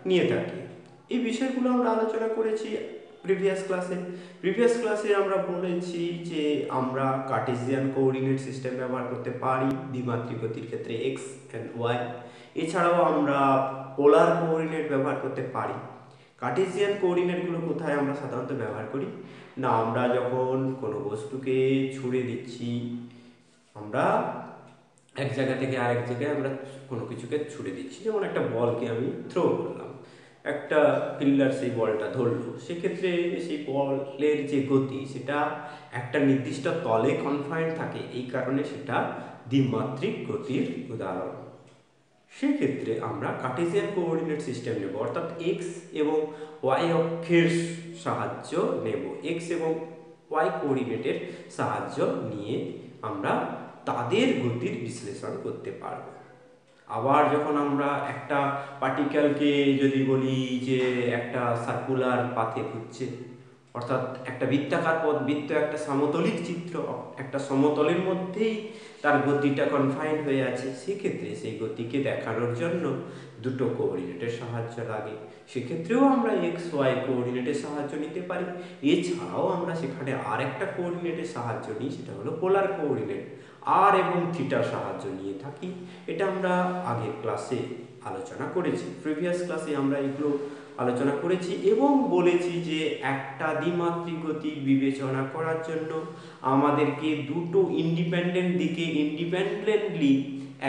নিয়ে থাকি। এই বিষয়গুলো আমরা আলোচনা করেছি প্রিভিয়াস ক্লাসে আমরা বলেছি যে আমরা কার্টেসিয়ান কোঅর্ডিনেট সিস্টেম ব্যবহার করতে পারি দ্বিমাত্রিক গতির ক্ষেত্রে এক্স অ্যান্ড ওয়াই। এছাড়াও আমরা পোলার কোঅর্ডিনেট ব্যবহার করতে পারি। কার্টেসিয়ান কোঅর্ডিনেটগুলো কোথায় আমরা সাধারণত ব্যবহার করি না, আমরা যখন কোনো বস্তুকে ছুড়ে দিচ্ছি, আমরা এক জায়গা থেকে আরেক জায়গায় আমরা কোনো কিছুকে ছুড়ে দিচ্ছি, যেমন একটা বলকে আমি থ্রো করলাম, একটা ফিল্ডার সেই বলটা ধরলো, সেক্ষেত্রে সেই বলের যে গতি সেটা একটা নির্দিষ্ট তলে কনফাইন্ড থাকে, এই কারণে সেটা দ্বিমাত্রিক গতির উদাহরণ। সেক্ষেত্রে আমরা কার্টেসিয়ান কোঅর্ডিনেট সিস্টেম নেব, অর্থাৎ এক্স এবং ওয়াই অক্ষের সাহায্য নেব। এক্স এবং ওয়াই কোঅর্ডিনেটের সাহায্য নিয়ে আমরা তাদের গতির বিশ্লেষণ করতে পারব। আবার যখন আমরা একটা পার্টিকেলকে যদি বলি যে একটা সার্কুলার পাথে ঘুরছে, অর্থাৎ একটা বৃত্তাকার পথ, বৃত্ত একটা সমতলিক চিত্র, একটা সমতলের মধ্যেই তার গতিটা কনফাইন্ড হয়ে আছে, সেক্ষেত্রে সেই গতিকে দেখানোর জন্য দুটো কোঅর্ডিনেটের সাহায্য লাগে। সেক্ষেত্রেও আমরা এক্স ওয়াই কোঅর্ডিনেটের সাহায্য নিতে পারি। এছাড়াও আমরা সেখানে আরেকটা কোঅর্ডিনেটের সাহায্য নিই, সেটা হলো পোলার কোঅর্ডিনেট, আর এবং থিটার সাহায্য নিয়ে থাকি। এটা আমরা আগের ক্লাসে আলোচনা করেছি, প্রিভিয়াস ক্লাসে আমরা এগুলো আলোচনা করেছি এবং বলেছি যে একটা দ্বিমাত্রিক গতি বিবেচনা করার জন্য আমাদেরকে দুটো ইন্ডিপেন্ডেন্ট দিকে ইন্ডিপেন্ডেন্টলি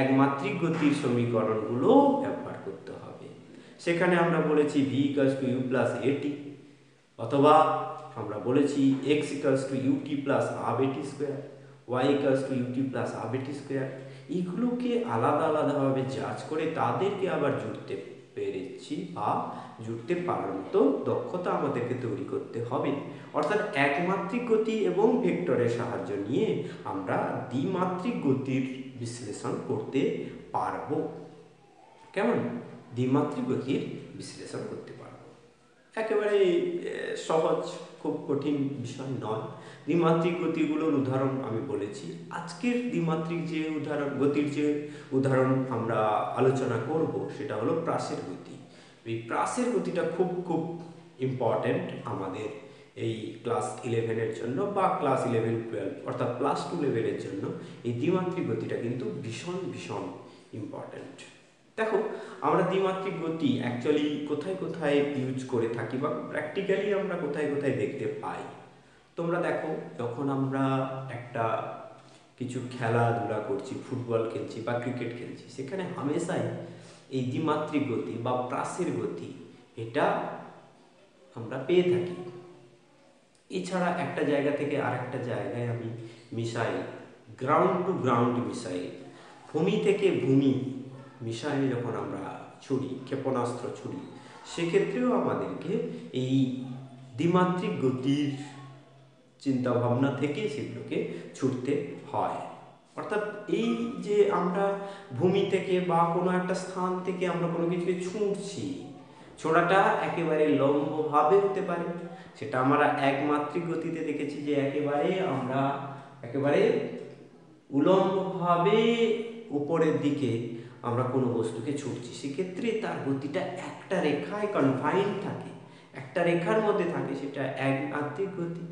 একমাত্রিক গতির সমীকরণগুলো ব্যবহার করতে হবে। সেখানে আমরা বলেছি v equals to U plus A T, অথবা আমরা বলেছি x equals to U T plus half A T square, y equals to U T plus half A T square. এগুলোকে আলাদা আলাদাভাবে জাজ করে তাদেরকে আবার জুড়তে পেরেছি বা জুড়তে পারার মতো দক্ষতা আমাদেরকে তৈরি করতে হবে। অর্থাৎ একমাত্রিক গতি এবং ভেক্টরের সাহায্য নিয়ে আমরা দ্বিমাত্রিক গতির বিশ্লেষণ করতে পারবো। কেমন? দ্বিমাত্রিক গতির বিশ্লেষণ করতে পারবো। একেবারে সহজ, খুব কঠিন বিষয় নয়। দ্বিমাত্রিক গতিগুলোর উদাহরণ আমি বলেছি। আজকের দ্বিমাত্রিক যে গতির যে উদাহরণ আমরা আলোচনা করব সেটা হলো প্রাসের গতি। এই প্রাসের গতিটা খুব খুব ইম্পর্ট্যান্ট আমাদের এই ক্লাস 11-এর জন্য বা ক্লাস 11-12 অর্থাৎ প্লাস 2 লেভেলের জন্য এই দ্বিমাত্রিক গতিটা কিন্তু ভীষণ ভীষণ ইম্পর্ট্যান্ট। দেখো, আমরা দ্বিমাত্রিক গতি অ্যাকচুয়ালি কোথায় কোথায় ইউজ করে থাকি বা প্র্যাকটিক্যালি আমরা কোথায় কোথায় দেখতে পাই। তোমরা দেখো, যখন আমরা একটা কিছু খেলাধুলা করছি, ফুটবল খেলছি বা ক্রিকেট খেলছি, সেখানে হামেশাই এই দ্বিমাত্রিক গতি বা প্রাসের গতি এটা আমরা পেয়ে থাকি। এছাড়া একটা জায়গা থেকে আরেকটা জায়গায় আমি missile, ground to ground missile, ভূমি থেকে ভূমি মিসাইল যখন আমরা ছুড়ি, ক্ষেপণাস্ত্র ছুড়ি, সেক্ষেত্রেও আমাদেরকে এই দ্বিমাত্রিক গতির চিন্তাভাবনা থেকে সেগুলোকে ছুটতে হয়। অর্থাৎ এই যে আমরা ভূমি থেকে বা কোনো একটা স্থান থেকে আমরা কোনো কিছুকে ছুঁড়ছি, ছোড়াটা একেবারে লম্বভাবে হতে পারে, সেটা আমরা একমাত্রিক গতিতে দেখেছি যে আমরা একেবারে উলম্বভাবে উপরের দিকে আমরা কোনো বস্তুকে ছুটছি, সেক্ষেত্রে তার গতিটা একটা রেখায় কনফাইন্ড থাকে, একটা রেখার মধ্যে থাকে, সেটা একমাত্রিক গতি।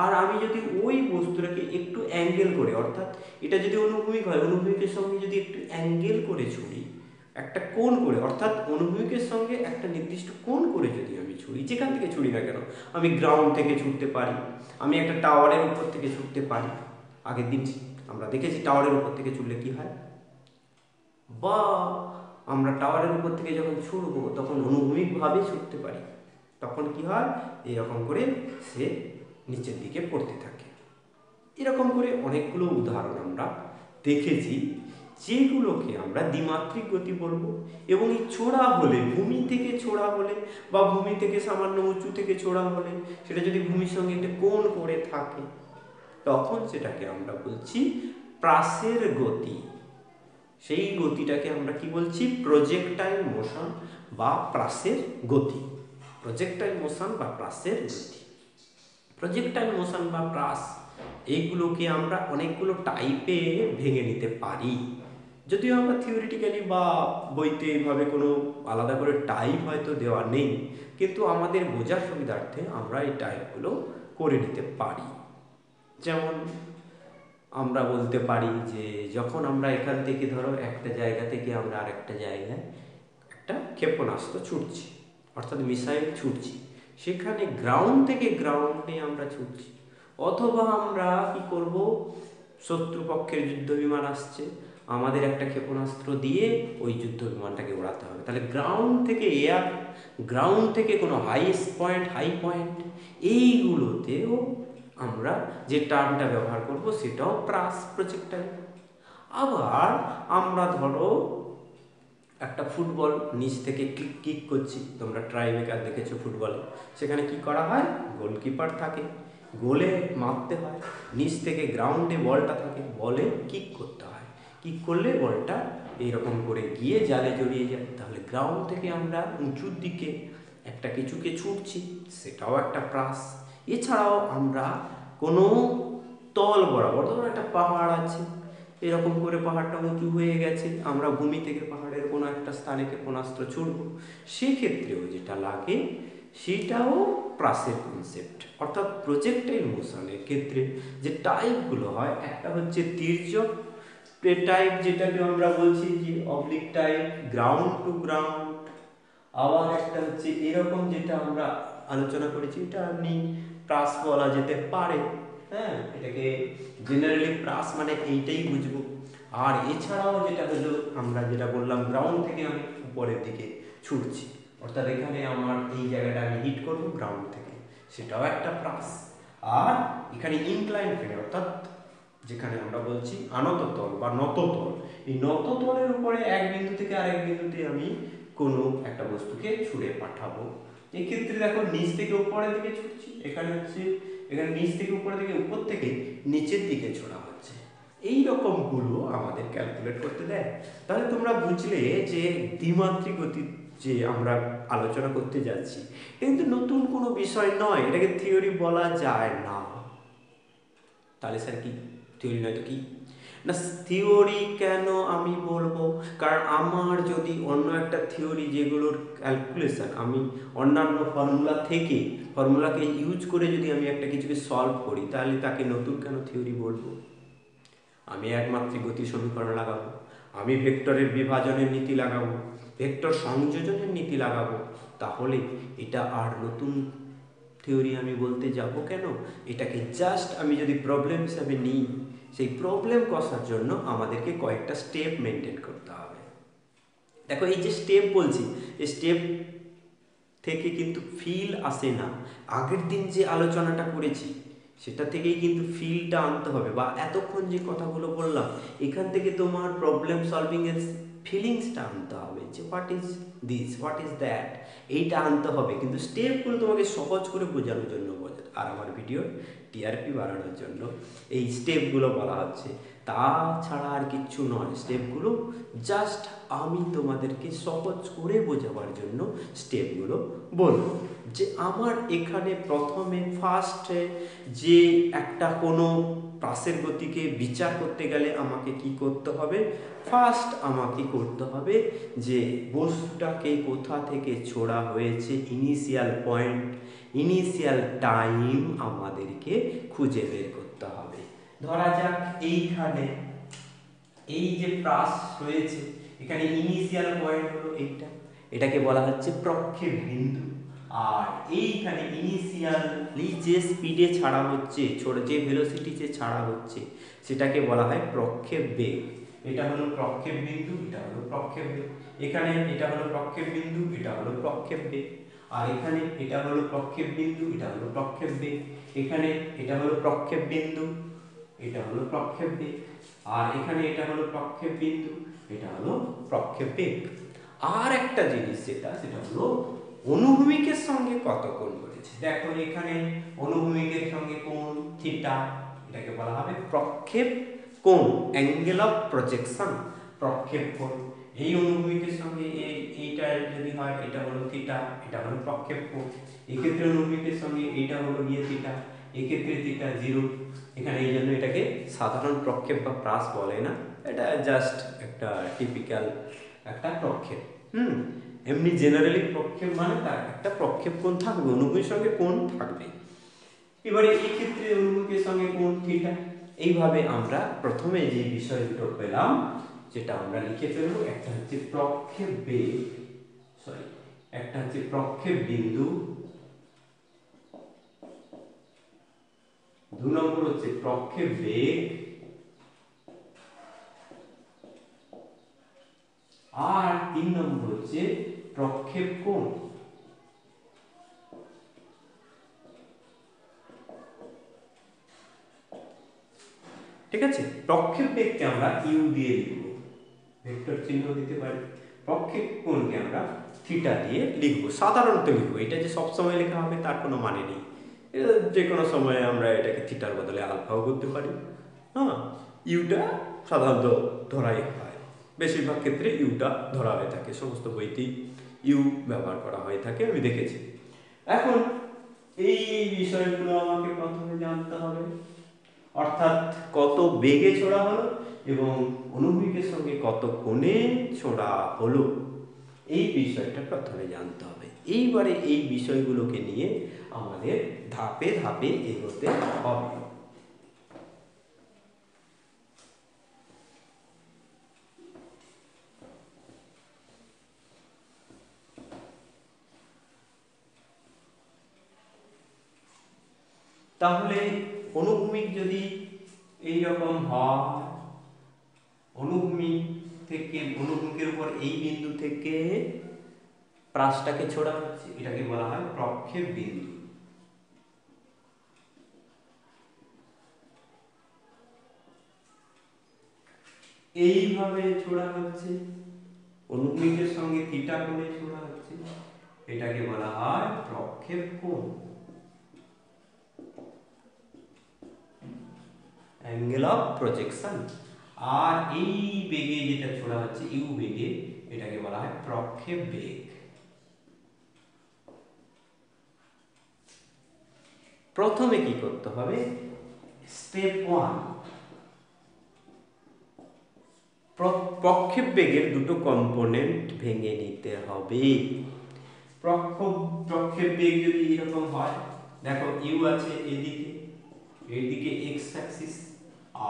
আর আমি যদি ওই বস্তুটাকে একটু অ্যাঙ্গেল করে, অর্থাৎ এটা যদি অনুভূমিক হয়, অনুভূমিকের সঙ্গে যদি একটু অ্যাঙ্গেল করে ছুড়ি, একটা কোণ করে, অর্থাৎ অনুভূমিকের সঙ্গে একটা নির্দিষ্ট কোণ করে যদি আমি ছুড়ি, যেখান থেকে ছুড়ি না কেন, আমি গ্রাউন্ড থেকে ছুটতে পারি, আমি একটা টাওয়ারের উপর থেকে ছুটতে পারি। আগের দিন আমরা দেখেছি টাওয়ারের উপর থেকে ছুটলে কি হয়, বা আমরা টাওয়ারের উপর থেকে যখন ছুটবো তখন অনুভূমিকভাবে ছুটতে পারি, তখন কি হয়, এরকম করে সে নিচের দিকে পড়তে থাকে। এরকম করে অনেকগুলো উদাহরণ আমরা দেখেছি যেগুলোকে আমরা দ্বিমাত্রিক গতি বলবো। এবং এই ছোড়া হলে, ভূমি থেকে ছোড়া হলে বা ভূমি থেকে সামান্য উঁচু থেকে ছোড়া হলে, সেটা যদি ভূমির সঙ্গে একটা কোণ করে থাকে, তখন সেটাকে আমরা বলছি প্রাসের গতি। সেই গতিটাকে আমরা কি বলছি? প্রজেক্টাইল মোশন বা প্রাসের গতি। প্রজেক্টাইল মোশন বা প্রাসের গতি। প্রজেক্টাইল মোশন বা প্রাস, এইগুলোকে আমরা অনেকগুলো টাইপে ভেঙে নিতে পারি। যদিও আমরা থিওরিটিক্যালি বা বইতে এইভাবে কোনো আলাদা করে টাইপ হয়তো দেওয়া নেই, কিন্তু আমাদের বোঝার সুবিধার্থে আমরা এই টাইপগুলো করে নিতে পারি। যেমন আমরা বলতে পারি যে যখন আমরা এখান থেকে ধরো একটা জায়গা থেকে আমরা আরেকটা জায়গায় একটা ক্ষেপণাস্ত্র ছুটছি, অর্থাৎ মিসাইল ছুটছি, সেখানে গ্রাউন্ড থেকে গ্রাউন্ডে আমরা ছুটছি, অথবা আমরা কি করব, শত্রুপক্ষের যুদ্ধ বিমান আসছে, আমাদের একটা ক্ষেপণাস্ত্র দিয়ে ওই যুদ্ধ বিমানটাকে উড়াতে হবে। তাহলে গ্রাউন্ড থেকে এয়ার, গ্রাউন্ড থেকে কোনো হাই পয়েন্ট, এইগুলোতেও আমরা যে টার্মটা ব্যবহার করব সেটাও প্রাস প্রজেক্টাইল। আবার আমরা ধরো একটা ফুটবল নিচ থেকে কিক করছি, তোমরা ট্রাইবেকার দেখেছো ফুটবলে, সেখানে কি করা হয়, গোলকিপার থাকে, গোলে মারতে হয়, নিচ থেকে গ্রাউন্ডে বলটা থাকে, বলে কিক করতে হয়, কিক করলে বলটা এইরকম করে গিয়ে জালে জড়িয়ে যায়। তাহলে গ্রাউন্ড থেকে আমরা উঁচুর দিকে একটা কিছুকে ছুটছি, সেটাও একটা প্রাস। এছাড়াও আমরা কোনো তল বরাবর, ধরো একটা পাহাড় আছে, এরকম করে পাহাড়টা উঁচু হয়ে গেছে, আমরা ভূমি থেকে পাহাড়ের কোনো একটা স্থানে ক্ষেপণাস্ত্র ছুড়ব, সেক্ষেত্রেও যেটা লাগে সেটাও প্রাসের কনসেপ্ট। অর্থাৎ প্রজেক্টাইল মোশনের ক্ষেত্রে যে টাইপগুলো হয়, একটা হচ্ছে তির্যক টাইপ, যেটাকে আমরা বলছি যে oblique type, ground to ground. আবার একটা হচ্ছে এরকম, যেটা আমরা আলোচনা করেছি, এটা আপনি প্রাস বলা যেতে পারে। হ্যাঁ, এটাকে জেনারেলি প্রাস মানে এইটাই বুঝবো। আর এছাড়াও যেটা হলো, আমরা যেটা বললাম, গ্রাউন্ড থেকে আমি উপরের দিকে ছুটছি, অর্থাৎ এখানে আমার এই জায়গাটা আমি হিট করবো গ্রাউন্ড থেকে, সেটাও একটা প্রাস। আর এখানে ইনক্লাইন প্লেন, অর্থাৎ যেখানে আমরা বলছি আনত তল বা নত তল, এই নত তলের উপরে এক বিন্দু থেকে আরেক বিন্দুতে আমি কোনো একটা বস্তুকে ছুঁড়ে পাঠাবো। এক্ষেত্রে দেখো নিচ থেকে উপরের দিকে ছুটছি, এখানে হচ্ছে এখানে নিচ থেকে উপরের দিকে, উপর থেকে নিচের দিকে ছোড়া হচ্ছে। এই রকমগুলো আমাদের ক্যালকুলেট করতে দেয়। তাহলে তোমরা বুঝলে যে দ্বিমাত্রিক গতি যে আমরা আলোচনা করতে যাচ্ছি, কিন্তু নতুন কোনো বিষয় নয়, এটাকে থিওরি বলা যায় না। তাহলে স্যার কি থিওরি নয় তো কি না? থিওরি কেন আমি বলবো, কারণ আমার যদি অন্য একটা থিওরি যেগুলোর ক্যালকুলেশন আমি অন্যান্য ফর্মুলাকে ইউজ করে যদি আমি একটা কিছুকে সলভ করি, তাহলে তাকে নতুন কেন থিওরি বলবো? আমি একমাত্রিক গতি সমীকরণ লাগাবো, আমি ভেক্টরের বিভাজনের নীতি লাগাবো, ভেক্টর সংযোজনের নীতি লাগাবো, তাহলে এটা আর নতুন থিওরি আমি বলতে যাব কেন? এটাকে জাস্ট আমি যদি প্রবলেম হিসাবে নিই, সেই প্রবলেম কষার জন্য আমাদেরকে কয়েকটা স্টেপ মেনটেন করতে হবে। দেখো এই যে স্টেপ বলছি, এই স্টেপ থেকে কিন্তু ফিল আসে না। আগের দিন যে আলোচনাটা করেছি সেটা থেকেই কিন্তু ফিলটা আনতে হবে, বা এতক্ষণ যে কথাগুলো বললাম এখান থেকে তোমার প্রবলেম সলভিং এর ফিলিংসটা আনতে হবে, যে what is this, what is that, এইটা আনতে হবে। কিন্তু স্টেপগুলো তোমাকে সহজ করে বোঝানোর জন্য আর আমার ভিডিও টিআরপি বাড়ানোর জন্য এই স্টেপগুলো বলা হচ্ছে, তাছাড়া আর কিচ্ছু নয়। স্টেপগুলো জাস্ট আমি তোমাদেরকে সহজ করে বোঝাবার জন্য স্টেপগুলো বলবো। যে আমার এখানে প্রথমে ফার্স্টে যে একটা কোনো প্রাসের গতিকে বিচার করতে গেলে আমাকে কি করতে হবে, ফার্স্ট আমাকে করতে হবে যে বস্তুটাকে কোথা থেকে ছোড়া হয়েছে, ইনিশিয়াল পয়েন্ট, ইনিশিয়াল টাইম আমাদেরকে খুঁজে বের করতে হবে। ধরা যাক এইখানে এই যে প্রাস হয়েছে, এখানে ইনিশিয়াল পয়েন্ট হলো এইটা, এটাকে বলা হচ্ছে প্রক্ষেপ বিন্দু। আর এইখানে ইনিশিয়ালি যে স্পিডে ছাড়া হচ্ছে, যে ভেলোসিটিতে ছাড়া হচ্ছে, সেটাকে বলা হয় প্রক্ষেপ বেগ। এটা হলো প্রক্ষেপ বিন্দু, এটা হলো প্রক্ষেপ বেগ। এখানে এটা হলো প্রক্ষেপ বিন্দু, এটা হলো প্রক্ষেপ বেগ। আর এখানে এটা হলো প্রক্ষেপ বিন্দু, এটা হলো প্রক্ষেপ বেগ। এখানে এটা হলো প্রক্ষেপ বিন্দু, এটা হলো প্রক্ষেপ বেগ। আর এখানে এটা হলো প্রক্ষেপ বিন্দু, এটা হলো প্রক্ষেপ বেগ। আর একটা জিনিস সেটা হলো অনুভূমিকের সঙ্গে কত কোণ করেছে। দেখো এখানে অনুভূমিকের সঙ্গে কোণ থিটা, এটাকে বলা হবে প্রক্ষেপ কোণ, অ্যাঙ্গেল অফ প্রজেকশন, প্রক্ষেপ কোণ। এই অনুভূমিকের সঙ্গে এইটা যদি হয়, এটা হলো থিটা, এটা হলো প্রক্ষেপ কোণ। এক্ষেত্রে অনুভূমিকের সঙ্গে এইটা হলো গিয়ে থিটা, এক্ষেত্রে থিটা 0। এখানে এই জন্য এটাকে সাধারণ প্রক্ষেপ বা প্রাস বলে না, এটা জাস্ট একটা টিপিক্যাল একটা প্রক্ষেপ। এমনি জেনারেলি প্রক্ষেপ মানে তার একটা প্রক্ষেপ কোণ থাকবে, অনুভূমির সঙ্গে কোণ থাকবে। এবারে এই ক্ষেত্রে অনুভূমিকের সঙ্গে কোণ থিটা। এইভাবে আমরা প্রথমে যে বিষয় দুটো পেলাম যেটা আমরা লিখে ফেলবো, একটা হচ্ছে প্রক্ষেপ বেগ, একটা হচ্ছে প্রক্ষেপ বিন্দু, 2 নম্বর হচ্ছে প্রক্ষেপ বেগ, আর 3 নম্বর হচ্ছে প্রক্ষেপ কোণ। ঠিক আছে, প্রক্ষেপ বেগকে আমরা ইউ দিয়ে লিখব, ভেক্টর চিহ্ন দিতে পারি। প্রক্ষেপ কোণকে আমরা থিটা দিয়ে লিখব, সাধারণত লিখব, এটা যে সব সময় লেখা হবে তার কোনো মানে নেই। যে কোনো সময় আমরা এটাকে থিটার বদলে আলফাও করতে পারি। হ্যাঁ, ইউটা সাধারণত ধরাই হয়, বেশিরভাগ ক্ষেত্রে ইউটা ধরা হয়ে থাকে, সমস্ত বইতেই ইউ ব্যবহার করা হয়ে থাকে, আমি দেখেছি। এখন এই বিষয়গুলো আমাকে প্রথমে জানতে হবে, অর্থাৎ কত বেগে ছোড়া হলো এবং অনুভূমিকের সঙ্গে কত কোণে ছোড়া হলো, এই বিষয়টা প্রথমে জানতে হবে। এইবারে এই বিষয়গুলোকে নিয়ে আমাদের ধাপে ধাপে এগোতে হবে। তাহলে অনুভূমিক যদি এইরকম হয়, অনুভূমিক থেকে অনুভূমিকের উপর এই বিন্দু থেকে প্রাসটাকে ছোড়া হচ্ছে, এটাকে বলা হয় প্রক্ষেপ বিন্দু। এইভাবে ছোড়া হচ্ছে, অনুভূমিকের সঙ্গে থিটা কোণে ছোড়া হচ্ছে, এটাকে বলা হয় প্রক্ষেপ কোণ, অ্যাঙ্গেল অফ প্রজেকশন। আর এই বেগে যেটা ছোড়া হচ্ছে ইউ বেগে, এটাকে বলা হয় প্রক্ষেপ বেগ। প্রথমে কি করতে হবে, স্টেপ 1, প্রক্ষেপ বেগের দুটো কম্পোনেন্ট ভেঙে নিতে হবে। প্রক্ষেপ বেগ যদি এরকম হয়, দেখো ইউ আছে এদিকে, এইদিকে এক্স অ্যাক্সিস,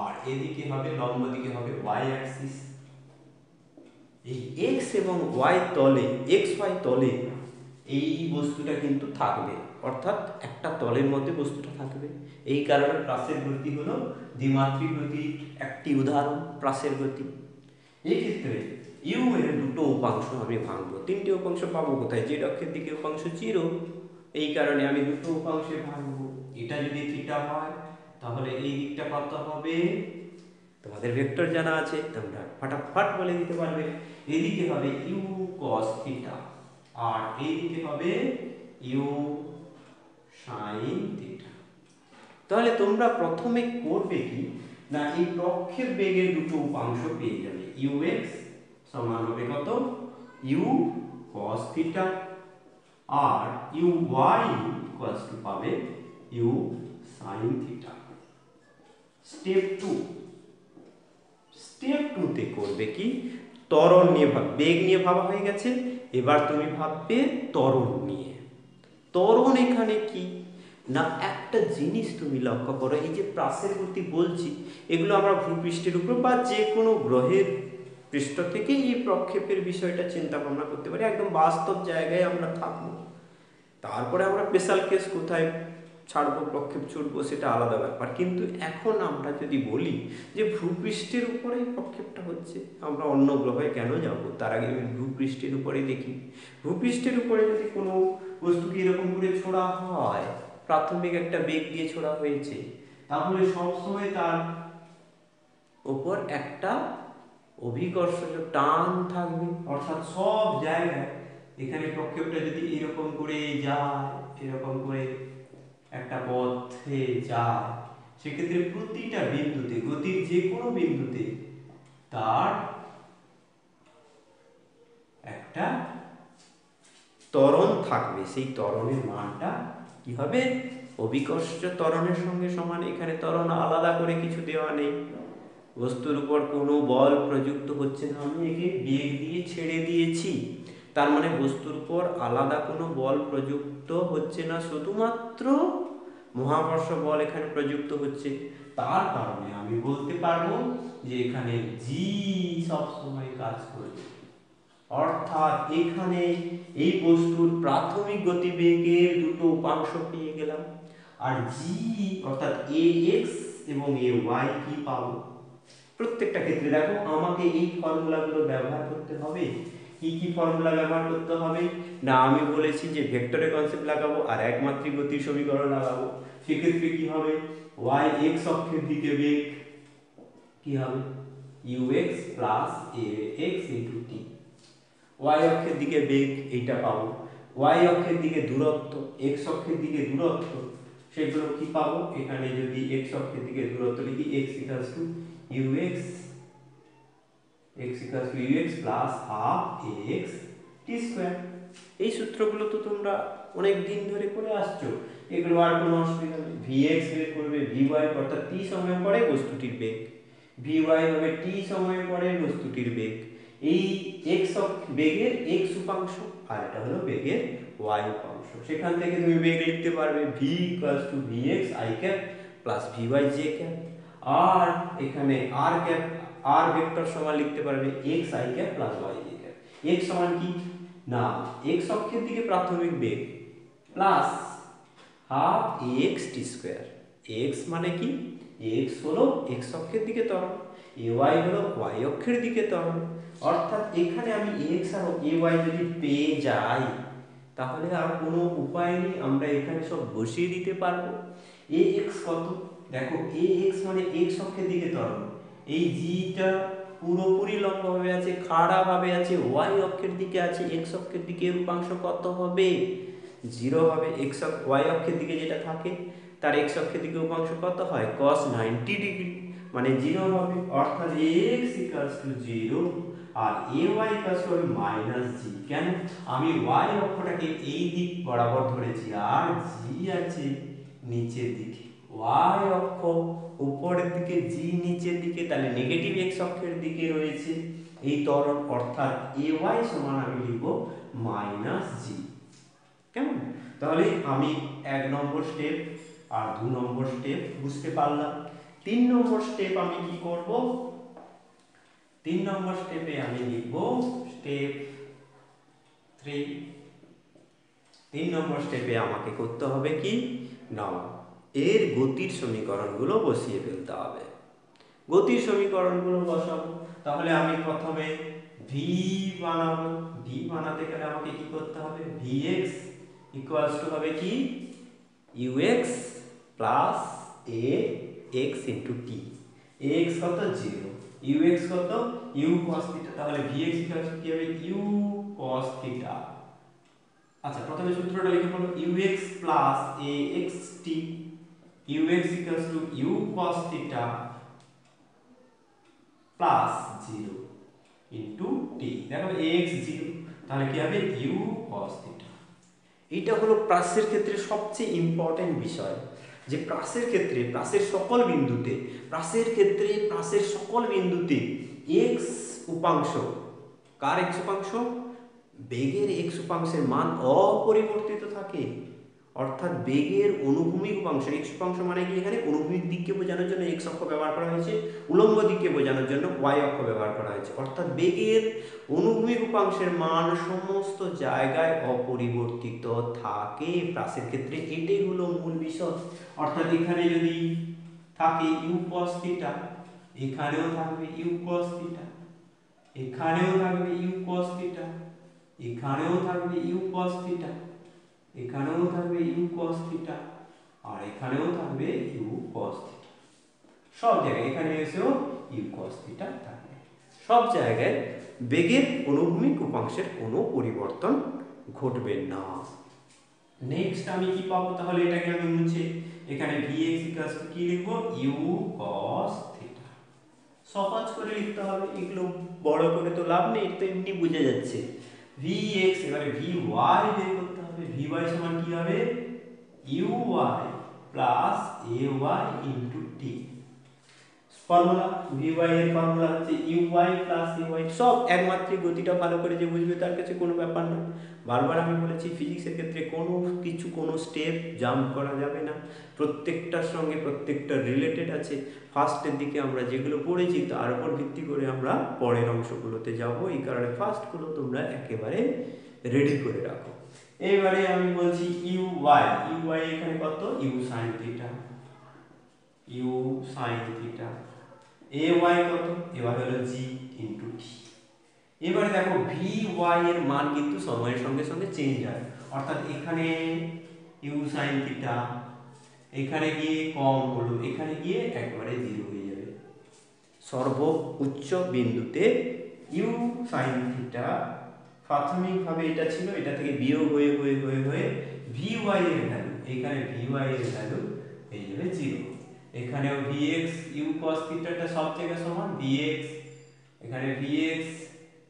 আর এদিকে হবে লম্ব দিকে হবে ওয়াই অ্যাক্সিস। এই এক্স এবং ওয়াই তলে, এক্স ওয়াই তলে এই বস্তুটা কিন্তু থাকবে, অর্থাৎ একটা তলের মধ্যে বস্তুটা থাকবে। এই কারণে প্রাসের গতি হলো দ্বিমাত্রিক গতির একটি উদাহরণ, প্রাসের গতি। এই ক্ষেত্রে ইউ এর দুটো উপাংশ আমি ভাঙবো, তিনটে উপাংশ পাবো কোথায়, জেড অক্ষের দিকে উপাংশ 0, এই কারণে আমি দুটো উপাংশে ভাঙবো। এটা যদি থিটা হয় তাহলে এই দিকটা কত হবে, তোমাদের ভেক্টর জানা আছে, তোমরা ফটাফট বলে দিতে পারবে। এদিকে হবে ইউ cos থিটা, আর এইদিকে হবে ইউ sin থিটা। তাহলে তোমরা প্রথমে করবে কি না, এই প্রক্ষেপ বেগের দুটো উপাংশ পেয়ে যাবে, ux সমান হবে কত, ইউ cos থিটা, আর uy ইকুয়ালস টু পাবে U sin theta. Step 2, step 2 তে করবে কি, ত্বরণ নিয়ে ভাববে, বেগ নিয়ে ভাবা হয়ে গেছে, এবার তুমি ভাববে ত্বরণ নিয়ে। ত্বরণ এখানে কি না, একটা জিনিস তুমি লক্ষ্য করো, এই যে প্রাসের গতি বলছি, এগুলো আমরা ভূপৃষ্ঠের উপর বা যে কোনো গ্রহের পৃষ্ঠ থেকে এই প্রক্ষেপের বিষয়টা চিন্তা ভাবনা করতে পারি, একদম বাস্তব জায়গায় আমরা থাকবো। তারপরে আমরা স্পেশাল কেস কোথায় ছাড়বো, প্রক্ষেপ ছুটবো, সেটা আলাদা ব্যাপার। কিন্তু এখন আমরা যদি বলি যে ভূপৃষ্ঠের উপরেই প্রক্ষেপটা হচ্ছে, আমরা অন্য গ্রহে কেন যাব, তার আগে আমি ভূপৃষ্ঠের উপরে দেখি। ভূপৃষ্ঠের উপরে যদি কোনো বস্তুকে এরকম করে ছোড়া হয়, প্রাথমিক একটা বেগ দিয়ে ছোড়া হয়েছে, তাহলে সবসময় তার উপর একটা অভিকর্ষজ টান থাকবে, অর্থাৎ সব জায়গায় এখানে প্রক্ষেপটা যদি এরকম করে যায়, এরকম করে একটা পথে যায়, সেক্ষেত্রে প্রতিটা বিন্দুতে, গতির যে কোনো বিন্দুতে তার একটা ত্বরণ থাকবে, সেই ত্বরণের মানটা কি হবে, অভিকর্ষজ ত্বরণের সঙ্গে সমান। এখানে ত্বরণ আলাদা করে কিছু দেওয়া নেই, বস্তুর উপর কোনো বল প্রযুক্ত হচ্ছে না, আমি একে বেগ দিয়ে ছেড়ে দিয়েছি, তার মানে বস্তুর উপর আলাদা কোনো বল প্রযুক্ত হচ্ছে না, শুধুমাত্র মহাকর্ষ বল এখানে প্রযুক্ত হচ্ছে। তার কারণে আমি বলতে পারবো যে এখানে জি সব সময় কাজ করবে। অর্থাৎ এখানে এই বস্তুর প্রাথমিক গতিবেগের দুটো উপাংশ পেয়ে গেলাম, আর জি অর্থাৎ এ এক্স এবং এ ওয়াই কি পাবো। প্রত্যেকটা ক্ষেত্রে দেখো আমাকে এই ফর্মুলাগুলো ব্যবহার করতে হবে। কি কি ফর্মুলা ব্যবহার করতে হবে না, আমি বলেছি যে ভেক্টরের কনসেপ্ট লাগাবো আর একমাত্রিক গতির সমীকরণ লাগাবো। সেক্ষেত্রে কি হবে, ওয়াই এক্স অক্ষের দিকে বেগ কি হবে ইউ এক্স প্লাস এ এক্স ইন্টু টি। ওয়াই অক্ষের দিকে বেগ এইটা পাবো, ওয়াই অক্ষের দিকে দূরত্ব, এক্স অক্ষের দিকে দূরত্ব, সেগুলো কি পাবো, এখানে যদি এক্স অক্ষের দিকে দূরত্ব লিখি x equals to u x, x equals to u x plus half a x T square. এই সূত্রগুলো তো তোমরা অনেক দিন ধরে করে আসছো, এগুলো আর কোনো অসুবিধা নেই। ভি এক্স বের করবে ভি ওয়াই অর্থাৎ টি সময় পরে বস্তুটির বেগ, ভি ওয়াই হবে টি সময় পরে বস্তুটির বেগ। এই এক্স বেগের এক্স উপাংশ আর এটা হলো বেগের ওয়াই উপাংশ। সেখান থেকে তুমি বেগ লিখতে পারবে V equals to V X I cap plus V Y J cap, আর এখানে আর ক্যাপ আর ভেক্টর সমান লিখতে পারবে X I cap plus Y J cap. X সমান কি না এক্স অক্ষের দিকে প্রাথমিক বেগ প্লাস হাফ এক্স টি স্কোয়ার। এক্স মানে কি, এক্স হলো এক্স অক্ষের দিকে ত্বরণ, এ ওয়াই হলো ওয়াই অক্ষের দিকে ত্বরণ। অর্থাৎ এখানে আমি এক্স আর এ ওয়াই যদি পেয়ে যাই তাহলে আর কোনো উপায় নেই, আমরা এখানে সব বসিয়ে দিতে পারবো। এ এক্স কত, দেখো এ এক্স মানে এক্স অক্ষের দিকে ত্বরণ, এই জিটা পুরোপুরি লম্বভাবে আছে, খাড়া ভাবে আছে, ওয়াই অক্ষের দিকে আছে, এক্স অক্ষের দিকে এর উপাংশ কত হবে, 0 হবে। এক্স ওয়াই অক্ষের দিকে যেটা থাকে তার এক্স অক্ষের দিকে উপাংশ কত হয় cos 90 ডিগ্রি, মানে 0 হবে। অর্থাৎ x ইকুয়ালস টু 0 আর ay equals to minus G. কেন, আমি y অক্ষটাকে এই দিক বরাবর ধরেছি আর g আছে নিচের দিকে, y অক্ষ উপরের দিকে, g নিচের দিকে, তাহলে নেগেটিভ x অক্ষের দিকে রয়েছে এই ত্বরণ, অর্থাৎ ay সমান আমি লিখব মাইনাস জি। কেমন, তাহলে আমি 1 নম্বর স্টেপ আর 2 নম্বর স্টেপ বুঝতে পারলাম। 3 নম্বর স্টেপ আমি কি করব, 3 নম্বর স্টেপে আমি লিখব স্টেপ 3। 3 নম্বর স্টেপে আমাকে করতে হবে কি না এর গতির সমীকরণগুলো বসিয়ে ফেলতে হবে। গতির সমীকরণগুলো বসাবো, তাহলে আমি প্রথমে ভি বানাবো। ভি বানাতে গেলে আমাকে কি করতে হবে, ভি এক্স ইকুয়ালস টু হবে কি U x plus A x into T. A X কত 0, ইউ এক্স কত ইউ কস থিটা, তাহলে ভি এক্স ইকুয়ালস টু কি হবে ইউ কস থিটা। আচ্ছা প্রথমে সূত্রটা লিখে ফেলো, U x plus A x T, U X equals to U cos theta plus 0 into T. দেখো x 0, তাহলে কি হবে u cos থিটা। এটা হলো প্রাসের ক্ষেত্রে সবচেয়ে ইম্পর্টেন্ট বিষয়, যে প্রাসের ক্ষেত্রে প্রাসের সকল বিন্দুতে, প্রাসের ক্ষেত্রে প্রাসের সকল বিন্দুতে x উপাংশ, কার x উপাংশ, বেগের x উপাংশের মান অপরিবর্তিত থাকে। অর্থাৎ বেগের অনুভূমিক উপাংশ, x উপাংশ মানে কি, এখানে অনুভূমিক দিককে বোঝানোর জন্য x অক্ষ ব্যবহার করা হয়েছে, উলম্ব দিককে বোঝানোর জন্য y অক্ষ ব্যবহার করা হয়েছে। অর্থাৎ বেগের অনুভূমিক উপাংশের মান সমস্ত জায়গায় অপরিবর্তিত থাকে প্রাসের ক্ষেত্রে, এটাই হলো মূল বিষয়। অর্থাৎ এখানে যদি থাকে u cos থিটা, এখানেও থাকবে u cos থিটা, এখানেও থাকবে u cos থিটা, এখানেও থাকবে u cos থিটা, এখানেও থাকবে u cos থিটা, আর এখানেও থাকবে u cos থিটা। সব জায়গায় এখানে এসেও u cos থিটা থাকবে। সব জায়গায় বেগের অনুভূমিক উপাংশের কোনো পরিবর্তন ঘটবে না। নেক্সট আমি কি পাবো, তাহলে এটাকে আমি মুছে এখানে vx ইকুয়ালস টু কি লিখব u cos থিটা। সহজ করে লিখতে হবে, এগুলো বড় করে তো লাভ নেই, তো এমনি বুঝে যাচ্ছে। vx এবারে vy বের করতে হবে, vy সমান কি হবে uy plus ay into t। Formula VY এর ফর্মুলা হচ্ছে ইউওয়াই প্লাস ইউওয়াই। সব একমাত্রিক গতিটা ভালো করে যে বুঝবে তার কাছে কোনো ব্যাপার না। বারবার আমি বলেছি ফিজিক্সের ক্ষেত্রে কোনো স্টেপ জাম্প করা যাবে না, প্রত্যেকটার সঙ্গে প্রত্যেকটা রিলেটেড আছে। ফার্স্টের দিকে আমরা যেগুলো পড়েছি তার উপর ভিত্তি করে আমরা পরের অংশগুলোতে যাব, এই কারণে ফার্স্টগুলো তোমরা একেবারে রেডি করে রাখো। এবারে আমি বলছি ইউওয়াই এখানে কত, u sine theta, u sine theta. A y কত, এবার হলো জি ইন্টু টি। এবারে দেখো ভি ওয়াই এর মান কিন্তু সময়ের সঙ্গে সঙ্গে চেঞ্জ হয়, অর্থাৎ এখানে ইউ সাইন থিটা এখানে গিয়ে কম হলো, এখানে গিয়ে একবারে জিরো হয়ে যাবে। সর্বোচ্চ বিন্দুতে ইউ সাইন থিটা প্রাথমিকভাবে এটা ছিল, এটা থেকে বিয়োগ হয়ে হয়ে হয়ে হয়ে ভি ওয়াই এর ভ্যালু, এখানে ভি ওয়াই এর ভ্যালু হয়ে যাবে জিরো। এখানেও vx u cos থিটাটা সব জায়গায় সমান vx, এখানে vx,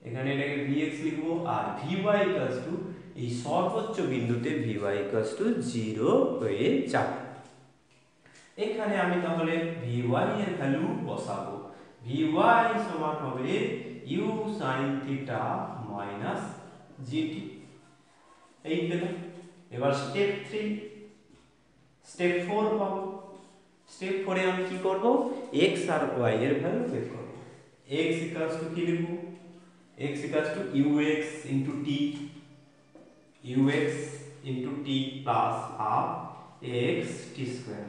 এখানে এটাকে vx লিখবো, আর vy ইকুয়ালস টু এই সর্বোচ্চ বিন্দুতে vy ইকুয়ালস টু 0 হয়ে যাবে। এখানে আমি তাহলে vy এর ভ্যালু বসাবো, vy সমান হবে u sin theta minus gt। এই পেলাম। এবার স্টেপ 3, স্টেপ 4 পাবো। স্টেপ 4 এ আমি কি করব, x আর y এর ভ্যালু বের করব। x ইকুয়ালস টু কি লিখব, x equals two ux into t, ux into t plus half x t square.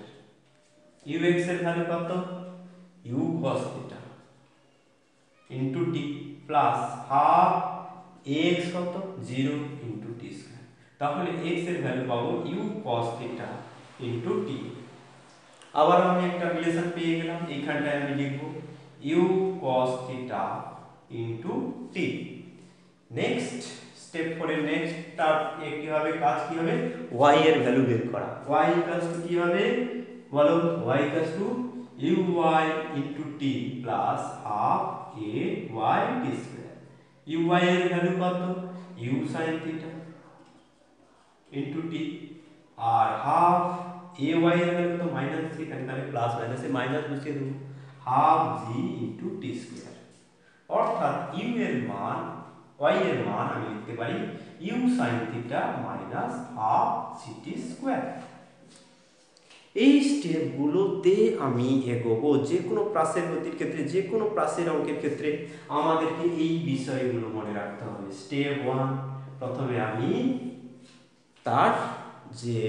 ux এর ভ্যালু কত, u cos theta into t plus half x কত 0 ইনটু t স্কয়ার। তাহলে x এর value পাবো u cos theta into t। আবার আমি একটা relation পেয়ে গেলাম, এইখানটায় আমি লিখব u cos theta into t। Next step 4 এর নেক্সট কি হবে, কাজ কি হবে, y এর ভ্যালু বের করা। y ইকুয়ালস টু কি হবে বলো, y equals to uy into t plus half a y t square. uy এর ভ্যালু কত, u sin theta into t, আর হাফ a y এর ভ্যালু তো মাইনাস, এখানে তাহলে প্লাস মাইনাসে মাইনাস বসিয়ে দেব, half g into t square. অর্থাৎ u এর মান, y এর মান আমি লিখতে পারি u sin theta minus half gt square. এই স্টেপগুলোতে আমি এগোবো। যে কোনো প্রাসের গতির ক্ষেত্রে, যে কোনো প্রাসের অঙ্কের ক্ষেত্রে আমাদেরকে এই বিষয়গুলো মনে রাখতে হবে। স্টেপ 1, প্রথমে আমি তার যে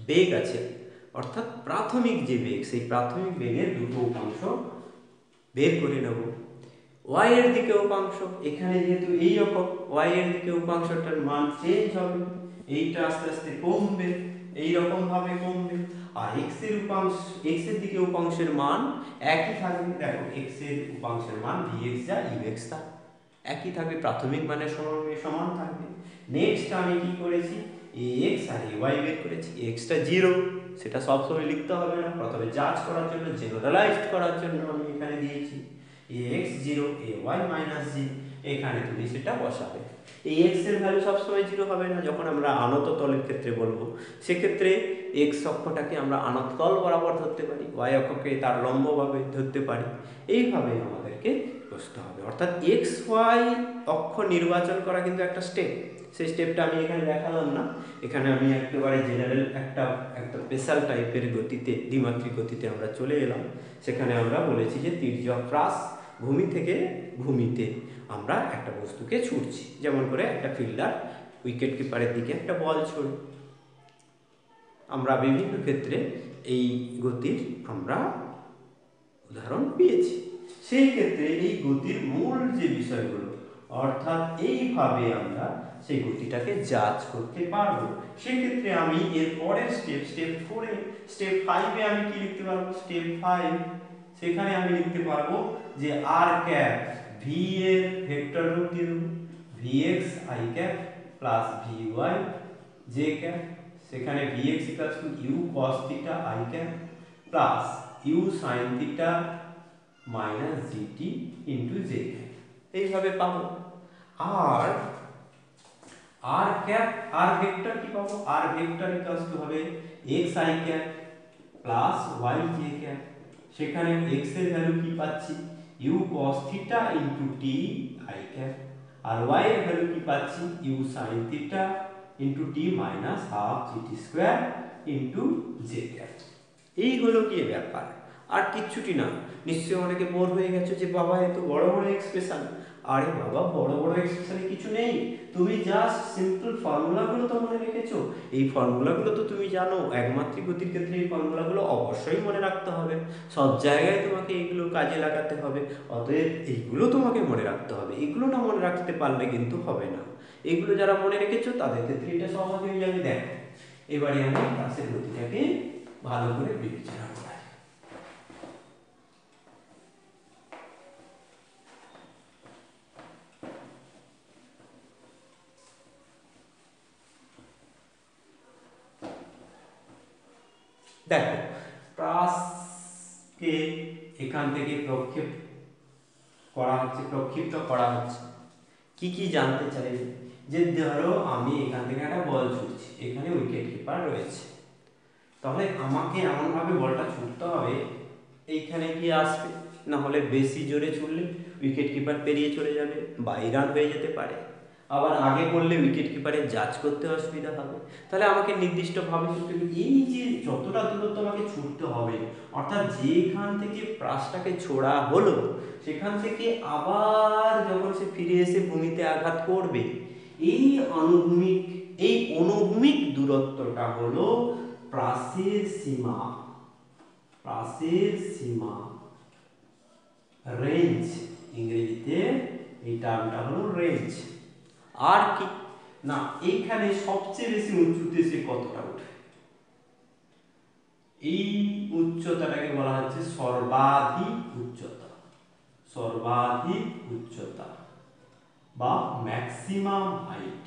বেগ আছে, অর্থাৎ প্রাথমিক যে বেগ, সেই প্রাথমিক বেগের দুটো উপাংশ বের করে নেব। y এর দিকে উপাংশ, এখানে যেহেতু এই রকম y এর দিকে উপাংশটার মান চেঞ্জ হবে, এইটা আস্তে আস্তে কমবে, এই রকম ভাবে কমবে। আর x এর উপাংশ, x এর দিকে উপাংশের মান একই থাকবে। দেখো x এর উপাংশের মান vx যা ux তা একই থাকবে, প্রাথমিক মানের সমান থাকবে। নেক্সট আমি কি করেছি, ax আর ay বের করেছি। x টা 0, সেটা সব সময় লিখতে হবে না, প্রথমে যাচ করার জন্য, জেনারেলাইজড করার জন্য আমি এখানে দিয়েছি ax 0 ay মাইনাস g। এখানে তুমি সেটা বসাবে। এই x এর ভ্যালু সব সময় 0 হবে না, যখন আমরা আনত তলের ক্ষেত্রে বলবো সেক্ষেত্রে x অক্ষটাকে আমরা আনত তল বরাবর ধরতে পারি, y অক্ষকে তার লম্বভাবে ধরতে পারি। এইভাবে আমাদেরকে বুঝতে হবে। অর্থাৎ x y অক্ষ নির্বাচন করা কিন্তু একটা স্টেপ। সেই স্টেপটা আমি এখানে দেখালাম না, এখানে আমি একেবারে জেনারেল একটা স্পেশাল টাইপের গতিতে, দ্বিমাত্রিক গতিতে আমরা চলে এলাম। সেখানে আমরা বলেছি যে তির্যক হ্রাস, ভূমি থেকে ভূমিতে আমরা একটা বস্তুকে ছুটছি, যেমন করে একটা ফিল্ডার উইকেট কিপারের দিকে একটা বল ছোড়ে। আমরা বিভিন্ন ক্ষেত্রে এই গতির আমরা উদাহরণ পেয়েছি। সেই ক্ষেত্রে এই গতির মূল যে বিষয়গুলো, অর্থাৎ এইভাবে আমরা সেই গতিটাকে জাজ করতে পারবো। সেক্ষেত্রে আমি এর পরের স্টেপ 4 এ, স্টেপ 5 এ আমি কি লিখতে পারবো, স্টেপ 5 সেখানে আমি লিখতে পারবো যে r ক্যাপ v এর ভেক্টর রূপ দিয়ে দেবো, vx i cap plus vy j cap. সেখানে vx equals to u cos theta i cap plus u sin theta minus gt into j cap. এইভাবে পাবো। আর r ক্যাপ, r ভেক্টর কি পাবো, r vector equals to হবে x i cap plus y j cap সেখানে x এর value কি পাচ্ছি u cos theta into t i cap, R y এর ভ্যালু কি পাচ্ছি u sin theta into t minus half gt square into j cap. এই হলো কি ব্যাপার, আর কিচ্ছুটি না। নিশ্চয়ই অনেকে বোর হয়ে গেছো যে বাবা এত বড় বড় এক্সপ্রেশন। আরে বাবা, বড় বড় এক্সপ্রেশনে কিছু নেই, তুমি জাস্ট সিম্পল ফর্মুলাগুলো তো মনে রেখেছো। এই ফর্মুলাগুলো তো তুমি জানো, একমাত্রিক গতির ক্ষেত্রে এই ফর্মুলাগুলো অবশ্যই মনে রাখতে হবে, সব জায়গায় তোমাকে এগুলো কাজে লাগাতে হবে। অতএব এইগুলো তোমাকে মনে রাখতে হবে, এগুলো না মনে রাখতে পারলে কিন্তু হবে না। এগুলো যারা মনে রেখেছো তাদের ক্ষেত্রে এটা সহজ হয়ে যাবে। দেখো এবারে আমি ক্লাসের গতিটাকে ভালো করে বিবেচনা করাই। দেখো প্রাসকে এখান থেকে প্রক্ষিপ্ত করা হচ্ছে। কি কি জানতে চাইবে, যে ধরো আমি এখান থেকে একটা বল ছুটছি, এখানে উইকেট কিপার রয়েছে, তাহলে আমাকে এমনভাবে বলটা ছুটতে হবে এইখানে গিয়ে আসবে, না হলে বেশি জোরে ছুটলে উইকেট কিপার পেরিয়ে চলে যাবে, বাই রান হয়ে যেতে পারে। আবার আগে করলে উইকেট কিপারের জাজ করতে অসুবিধা হবে। তাহলে আমাকে নির্দিষ্টভাবে ছুটতে হবে, এই যে যতটা দূরত্ব আমাকে ছুটতে হবে, অর্থাৎ যেখান থেকে প্রাসটাকে ছোড়া হলো সেখান থেকে আবার যখন সে ফিরে এসে ভূমিতে আঘাত করবে, এই অনুভূমিক দূরত্বটা হলো প্রাসের সীমা, রেঞ্জ, ইংরেজিতে এই টার্মটা হলো রেঞ্জ। আর কি না, এইখানে সবচেয়ে বেশি উঁচুতে সে কতটা উঠে, এই উচ্চতাটাকে বলা হচ্ছে সর্বাধিক উচ্চতা বা ম্যাক্সিমাম হাইট।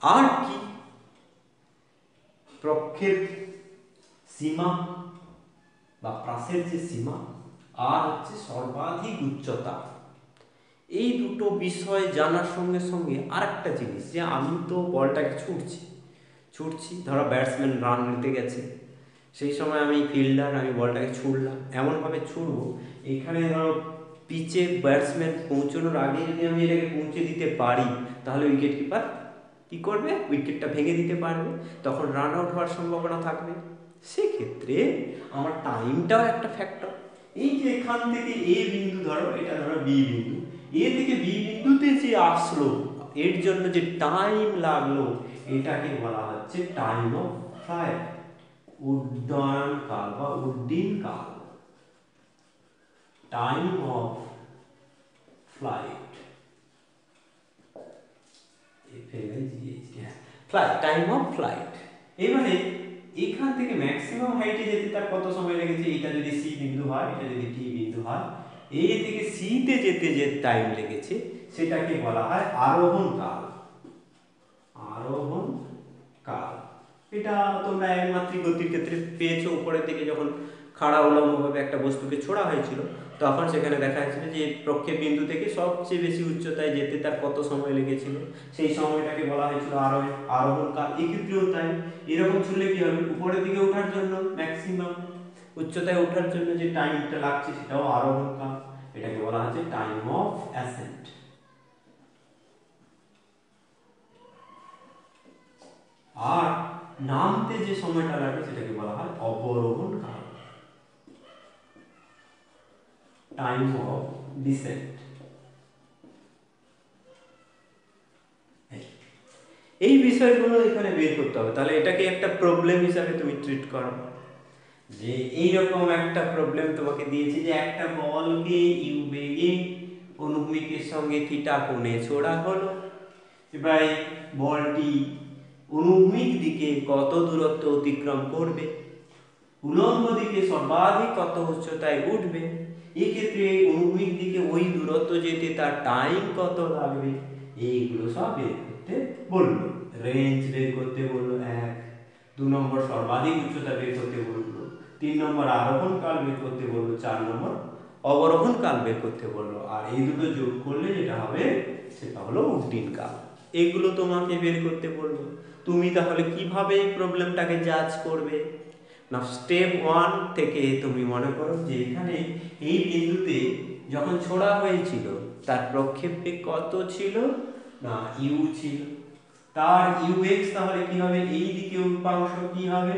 আর কি, প্রক্ষেপ সীমা বা প্রাসের যে সীমা, আর হচ্ছে সর্বাধিক উচ্চতা। এই দুটো বিষয় জানার সঙ্গে সঙ্গে আরেকটা জিনিস, যে আমি তো বলটাকে ছুটছি, ধরো ব্যাটসম্যান রান নিতে গেছে, সেই সময় আমি ফিল্ডার, আমি বলটাকে ছুড়লাম, এমনভাবে ছুড়বো এখানে ধরো পিচে ব্যাটসম্যান পৌঁছানোর আগে যদি আমি এটাকে পৌঁছে দিতে পারি, তাহলে উইকেট কিপার কী করবে, উইকেটটা ভেঙে দিতে পারবে, তখন রান আউট হওয়ার সম্ভাবনা থাকবে। সেক্ষেত্রে আমার টাইমটাও একটা ফ্যাক্টর। এই যে এখান থেকে এ বিন্দু ধরো, এটা ধরো বি বিন্দু, এ থেকে বি বিন্দুতে যে আসলো, এর জন্য যে টাইম লাগলো, এটাকে বলা হচ্ছে টাইম অফ ফ্লাইট, উড্ডয়ন কাল বা উড্ডীন কাল, time of flight, time of flight. এবারে এখান থেকে ম্যাক্সিমাম হাইটে যেতে তার কত সময় লেগেছে, এটা যদি সি বিন্দু হয়, এটা যদি ডি বিন্দু হয়, এ থেকে সিতে যেতে যে টাইম লেগেছে সেটাকে বলা হয় আরোহণ কাল। এটা তোমরা একমাত্রিক গতির ক্ষেত্রে পেয়েছো, উপরের দিকে যখন খাড়া উল্লম্বভাবে একটা বস্তুকে ছোড়া হয়েছিল, তখন সেখানে দেখা যাচ্ছিল যে প্রক্ষেপ বিন্দু থেকে সবচেয়ে বেশি উচ্চতায় যেতে তার কত সময় লেগেছিল, সেই সময়টাকে বলা হয়েছিল আরোহণ কাল। এক্ষেত্রেও তাই, এরকম ছুড়লে কি হবে, উপরের দিকে ওঠার জন্য ম্যাক্সিমাম উচ্চতায় ওঠার জন্য যে টাইমটা লাগছে সেটাও আরোহণ কাল, এটাকে বলা হচ্ছে টাইম অফ অ্যাসেন্ট। আর নামতে যে সময়টা লাগে সেটাকে বলা হয় অবরোহণ কাল, টাইম অফ ডিসেন্ট। এই বিষয়গুলো এখানে বের করতে হবে। তাহলে এটাকে একটা প্রবলেম হিসাবে তুমি ট্রিট করো, যে এইরকম একটা প্রবলেম তোমাকে দিয়েছে যে একটা বলকে ইউ বেগে অনুভূমিকের সঙ্গে থিটা কোণে ছোড়া হলো, এবার বলটি অনুভূমিক দিকে কত দূরত্ব অতিক্রম করবে, উলম্ব দিকে সর্বাধিক কত উচ্চতায় উঠবে, এক্ষেত্রে অনুভূমিক দিকে ওই দূরত্ব যেতে তার টাইম কত লাগবে, এইগুলো সব বের করতে বললো। রেঞ্জ বের করতে বললো 1, 2 নম্বর সর্বাধিক উচ্চতা বের করতে বললো, 3 নম্বর আরোহণ কাল বের করতে বললো, 4 নম্বর অবরোহণ কাল বের করতে বললো, আর এই দুটো যোগ করলে যেটা হবে সেটা হলো উড্ডীন কাল। এগুলো তোমাকে বের করতে বলবো। তুমি তাহলে কিভাবে এই প্রবলেমটাকে জাজ করবে? না, স্টেপ 1 থেকে তুমি মনে করো যে এখানে এই বিন্দুতে যখন ছোড়া হয়েছিল তার প্রক্ষেপে কত ছিল? না, ইউ ছিল। তার ইউএক্স তাহলে কি হবে? এই দিকে উপাংশ কি হবে?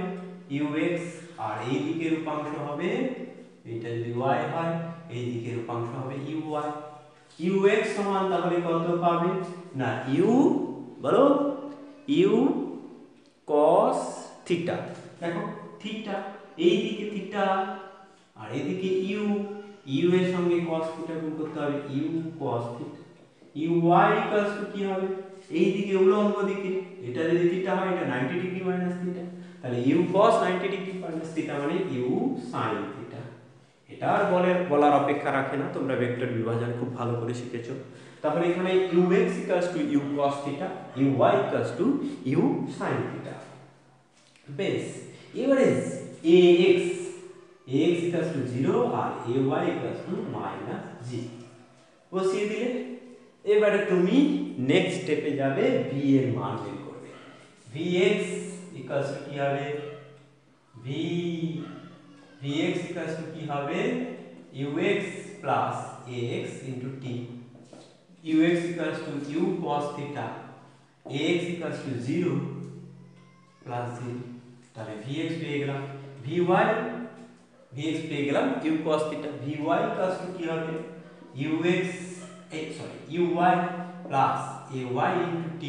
ইউএক্স। আর এই দিকের উপাংশ হবে, এটা যদি ওয়াই হয়, এই দিকের উপাংশ হবে ইউওয়াই। ইউএক্স সমান তাহলে কত পাবে? না, ইউ বলো, ইউ cos থিটা। দেখো থিটা, এই দিকে থিটা আর এদিকে ইউ, ইউ এর সঙ্গে cos থিটা গুণ করতে হবে, u cos theta. U y equals to কি হবে? এই দিকে উলম্ব দিকে, এটা যদি থিটা হয় এটা 90 ডিগ্রি মাইনাস থিটা, তাহলে u cos 90 degree minus theta মানে ইউ sin থিটা। এটা আর বলার অপেক্ষা রাখে না, তোমরা ভেক্টর বিভাজন খুব ভালো করে শিখেছো। তাহলে এখানে ux equals to you cos theta, u y equals to u sin theta. বেশ, এবারে ax ইকুয়ালস টু 0 আর ay equals to minus g বসিয়ে দিলে। এবারে তুমি নেক্সট স্টেপে যাবে, v এর মান বের করবে। vx ইকুয়ালস টু কি হবে? vx ইকুয়ালস টু কি হবে? ux plus ax into t। ux equals to u cos theta, ax equals to 0 plus 0। তাহলে vx পেয়ে গেলাম, vx পেয়ে গেলাম u cos theta. vy equals to কি হবে? ux uy plus ay into t।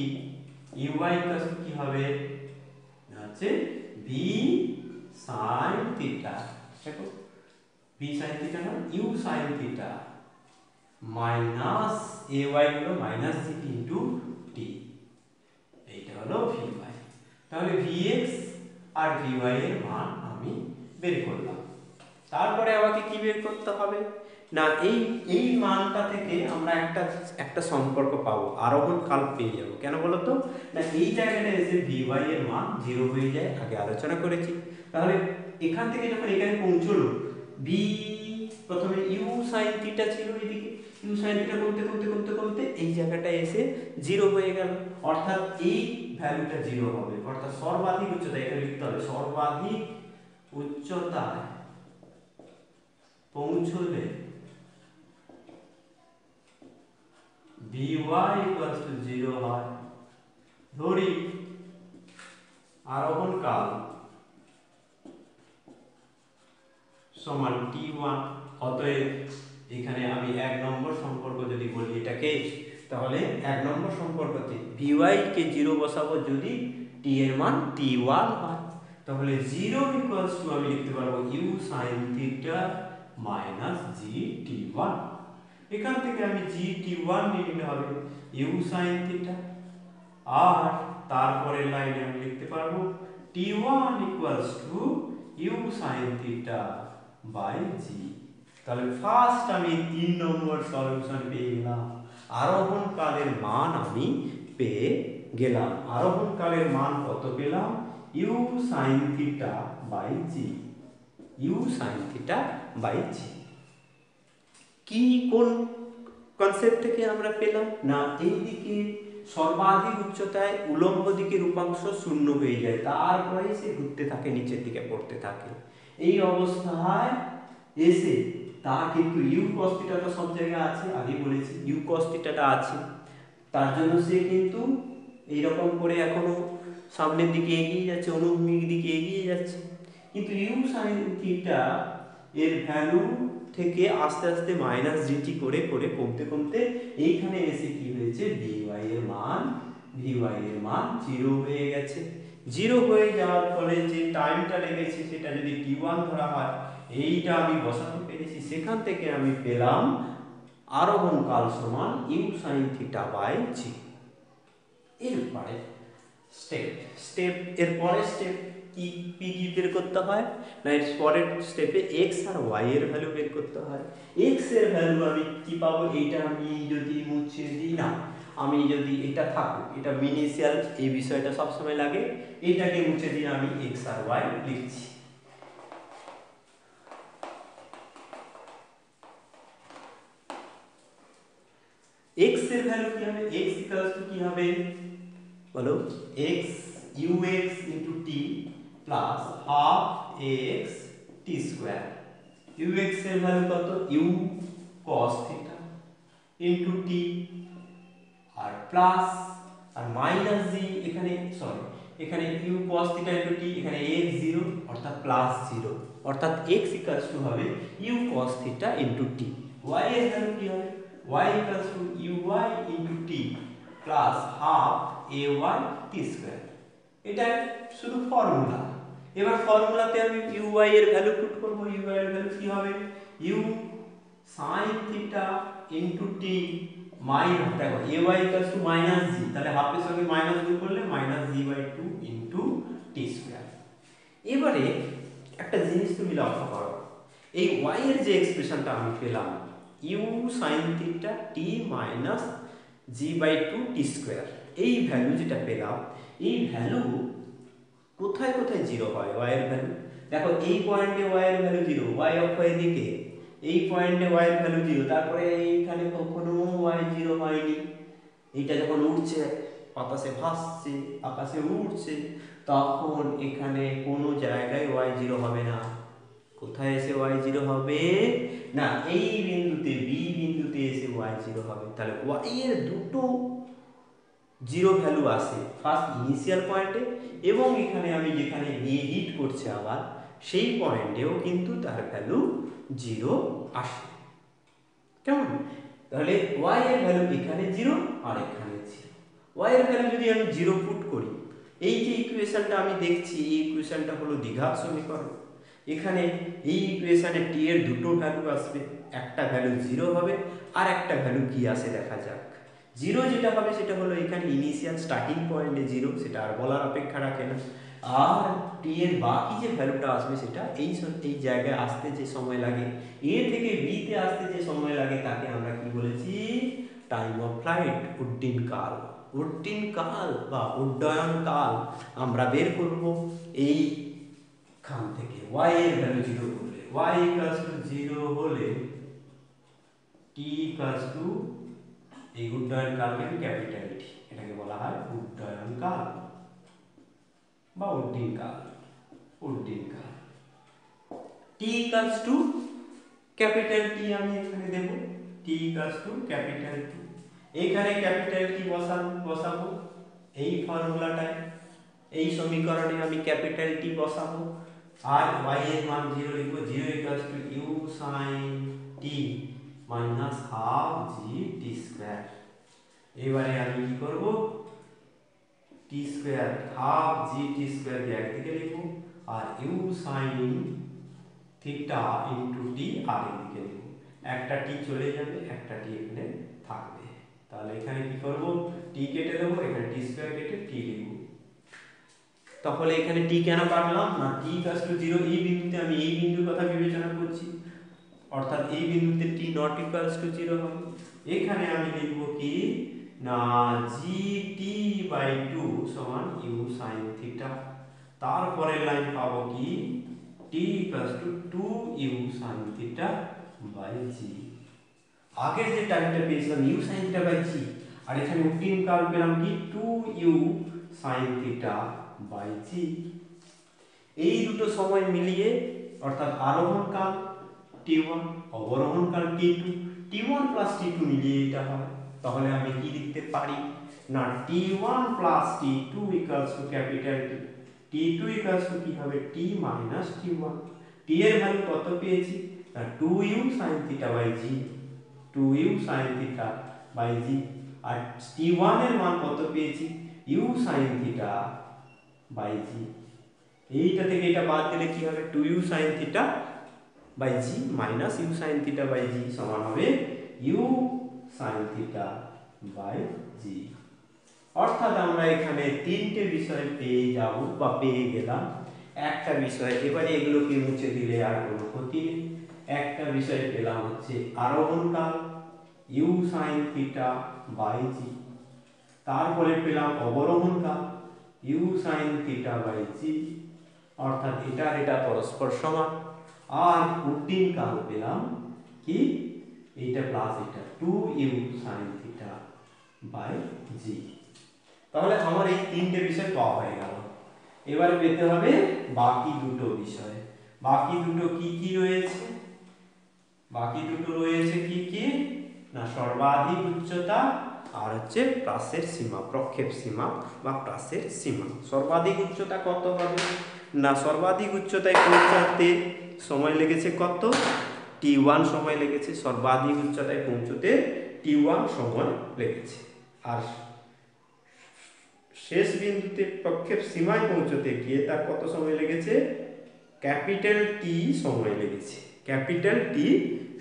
uy equals to কি হবে? হচ্ছে v sin থিটা। দেখো v sin থিটা না, u sin theta minus ay হলো মাইনাস g ইনটু t। এইটা হলো vy। তাহলে vx আর vy এর মান আমি বের করলাম। তারপরে আমাকে কি বের করতে হবে? না, এই মানটা থেকে আমরা একটা সম্পর্ক পাবো, আরোহণ কাল পেয়ে যাবো। কেন বলো তো? না, এই জায়গাটা এসে vy এর মান 0 হয়ে যায়, আগে আলোচনা করেছি। তাহলে এখান থেকে যখন এখানে পৌঁছলো, v প্রথমে u sin থিটা ছিল এদিকে, u sin থিটা কমতে এই জায়গাটা এসে 0 হয়ে গেল, অর্থাৎ এই ভ্যালুটা 0 হবে। অর্থাৎ সর্বাধিক উচ্চতা, এখানে লিখতে হবে সর্বাধিক উচ্চতায় পৌঁছলে vy ইকুয়ালস টু 0 হয়। ধরি আরোহণ কাল সমান t1। অতএব এখানে আমি 1 নম্বর সম্পর্ক যদি বলি এটাকে, তাহলে 1 নম্বর সম্পর্কতে vy কে 0 বসাবো যদি t এর মান t1 হয়। তাহলে 0 ইকুয়ালস টু আমি লিখতে পারবো u sin theta minus g t1। এখান থেকে আমি g t1 নিয়ে নিতে হবে u sin থিটা, আর তারপরের লাইনে আমি লিখতে পারবো t1 equals to u sin theta by g। তাহলে ফার্স্ট আমি 3 নম্বর সলিউশন পেয়ে গেলাম, আরোহণ কালের মান আমি পেয়ে গেলাম। আরোহণ কালের মান কত পেলাম? u sin theta by g, u sin theta by g। কি কোন কনসেপ্ট থেকে আমরা পেলাম? না, এই দিকে সর্বাধিক উচ্চতায় উলম্ব দিকের উপাংশ 0 হয়ে যায়, তারপরে সে ঘুরতে থাকে, নিচের দিকে পড়তে থাকে। এই অবস্থায় এসে তার কিন্তু ইউ cos থিটাটা সব জায়গায় আছে, আগে বলেছি ইউ cos থিটাটা আছে, তার জন্য সে কিন্তু এইরকম করে এখনো সামনের দিকে এগিয়ে যাচ্ছে, অনুভূমিক দিকে এগিয়ে যাচ্ছে। কিন্তু ইউ sin থিটা এর ভ্যালু থেকে আস্তে আস্তে মাইনাস জিটি করে কমতে এইখানে এসে কি হয়েছে? vy এর মান 0 হয়ে গেছে। 0 হয়ে যাওয়ার ফলে যে টাইমটা লেগেছে সেটা যদি t1 ধরা হয়, এইটা আমি বসাতে পেরেছি। সেখান থেকে আমি পেলাম আরোহণ কাল সমান u sin theta by g। এরপরে এর পরের স্টেপ কি বের করতে হয়? না, এর পরের স্টেপে x আর y এর ভ্যালু বের করতে হয়। x এর ভ্যালু আমি কি পাবো? এইটা আমি যদি মুছে দিই, না আমি যদি এটা থাকুক, এটা মিনিশিয়াল, এই বিষয়টা সবসময় লাগে, এটাকে মুছে দিয়ে আমি x আর y লিখছি। x এর ভ্যালু কি হবে? x ইকুয়ালস টু কি হবে বলো? x ux into T plus half ax টি স্কোয়ার। ux এর ভ্যালু কত, u cos theta into T আর প্লাস আর মাইনাস জি, এখানে সরি এখানে u cos থিটা ইনটু টি, এখানে x 0 অর্থাৎ প্লাস 0, অর্থাৎ x ইকুয়ালস টু হবে u cos থিটা ইনটু টি। y এর value কি হবে, y equals to uy into T plus half ay T square. এটা শুধু ফর্মুলা। এবার ফর্মুলাতে আমি uy এর ভ্যালু পুট করব। uy এর ভ্যালু কি হবে, u sin theta into t minus, দেখো ay equals to minus g, তাহলে হাফের সঙ্গে মাইনাস গুণ করলে minus g by 2 into t square. এবারে একটা জিনিস তুমি লক্ষ্য করো, এই y এর যে এক্সপ্রেশনটা আমি পেলাম u sin theta t minus g by 2 t square, এই ভ্যালু যেটা পেলাম, এই ভ্যালু কোথায় কোথায় জিরো হয় y এর ভ্যালু। দেখো এই পয়েন্টে y এর ভ্যালু জিরো, y অক্ষ এদিকে, এই পয়েন্টে y এর ভ্যালু জিরো, তারপরে এইখানে কখনো y জিরো হয়নি। এইটা যখন উঠছে বাতাসে ভাসছে আকাশে উঠছে, তখন এখানে কোনো জায়গায় y জিরো হবে না। কোথায় এসে y জিরো হবে না, এই বিন্দুতে b বিন্দুতে এসে y জিরো হবে। তাহলে y এর দুটো জিরো ভ্যালু আসে, ফার্স্ট ইনিশিয়াল পয়েন্টে এবং এখানে আমি যেখানে নিয়ে হিট করছে আবার সেই পয়েন্টেও কিন্তু তার ভ্যালু জিরো আসে। কেমন, তাহলে y এর ভ্যালু এখানে জিরো আর এখানে জিরো। y এর ভ্যালু যদি আমি জিরো পুট করি, এই যে ইকুয়েশনটা আমি দেখছি এই ইকুয়েশনটা হলো দ্বিঘাত সমীকরণ। এখানে এই ইকুয়েশনে টি এর দুটো ভ্যালু আসবে, একটা ভ্যালু জিরো হবে আর একটা ভ্যালু কি আসে দেখা যাক। জিরো যেটা হবে সেটা হলো এখানে ইনিশিয়াল স্টার্টিং পয়েন্টে জিরো, সেটা আর বলার অপেক্ষা রাখে না। আর টি এর বাকি যে ভ্যালুটা আসবে সেটা এই জায়গায় আসতে যে সময় লাগে, এ থেকে বি তে আসতে যে সময় লাগে, তাকে আমরা কি বলেছি, টাইম অফ ফ্লাইট, উড্ডীন কাল। উড্ডীন কাল বা উড্ডয়ন কাল আমরা বের করব এইখান থেকে। y এর ভ্যালু জিরো হলে, y ইকুয়ালস টু জিরো হলে t ইকুয়ালস টু, এই উড্ডয়ন কালকে ক্যাপিটাল টি, এটাকে বলা হয় উড্ডয়ন কাল বা উড্ডীন কাল। উড্ডীন কাল t ইকুয়ালস টু ক্যাপিটাল টি, আমি এখানে দেব t ইকুয়ালস টু ক্যাপিটাল টি। এখানে ক্যাপিটাল টি বসাবো এই ফর্মুলাটায়, এই সমীকরণে আমি ক্যাপিটাল টি বসাবো আর y এর মান জিরো লিখবো। Zero equals to u sin t minus half G T square. এবারে আমি কি করব, T square half G T square কে একদিকে লিখব আর u sin theta into T আর এদিকে লিখব। একটা টি চলে যাবে, একটা টি এখানে থাকবে। তাহলে এখানে কি করব, টি কেটে দেবো, এখানে টি স্কয়ার কেটে টি লিখব। তাহলে এখানে টি কেন কাটলাম না, টি ইকুয়ালস টু জিরো, এই বিন্দুতে আমি এই বিন্দুর কথা বিবেচনা করছি, অর্থাৎ এই বিন্দুতে টি নট ইকুয়ালস টু জিরো হবে। এখানে আমি লিখব কি না জি টি বাই 2 সমান ইউ সাইন থিটা। তারপরের লাইন পাবো কি T equals to 2 U sine theta by G. আগের যে টাইমটা পেয়েছিলাম U sine theta by G, আর এখানে উড্ডীন কাল পেলাম কি 2 U sine theta by G. এই দুটো সময় মিলিয়ে অর্থাৎ আরোহণ কাল t1, অবরোহণ কাল t2, t1 প্লাস t2 মিলিয়ে এটা হয়। তাহলে আমি কি লিখতে পারি না t1 plus t2 equals to capital t, t2 equals to কি হবে t মাইনাস t1। t এর ভ্যালু কত পেয়েছি না 2u sin theta by g, 2u sin theta by g। আর t1 এর মান কত পেয়েছি u sin theta by g। এইটা থেকে এটা বাদ দিলে কি হবে 2u sin theta by g minus u sin theta by g সমান হবে u sin theta by g। অর্থাৎ আমরা এখানে তিনটে বিষয় পেয়ে যাব বা পেয়ে গেলাম। একটা বিষয়, এবারে এগুলোকে মুছে দিলে আর কোনো ক্ষতি নেই। একটা বিষয় পেলাম হচ্ছে আরোহণ কাল u sin theta by g, তারপরে পেলাম অবরোহণ কাল u sin theta by g, অর্থাৎ এটা পরস্পর সমান। আর উড্ডীন কাল পেলাম কি এটা প্লাস এটা 2u sin theta by g। তাহলে আমার এই তিনটে বিষয় পাওয়া হয়ে গেল। এবারে পেতে হবে বাকি দুটো বিষয়। বাকি দুটো কি কি রয়েছে? বাকি দুটো রয়েছে কি কি না, সর্বাধিক উচ্চতা আর হচ্ছে প্রাসের সীমা, প্রক্ষেপ সীমা বা প্রাসের সীমা। সর্বাধিক উচ্চতা কত হবে না, সর্বাধিক উচ্চতায় পৌঁছাতে সময় লেগেছে কত, t1 সময় লেগেছে। সর্বাধিক উচ্চতায় পৌঁছতে t1 সময় লেগেছে। আর শেষ বিন্দুতে প্রক্ষেপ সীমায় পৌঁছতে গিয়ে তার কত সময় লেগেছে, ক্যাপিটাল টি সময় লেগেছে, ক্যাপিটাল টি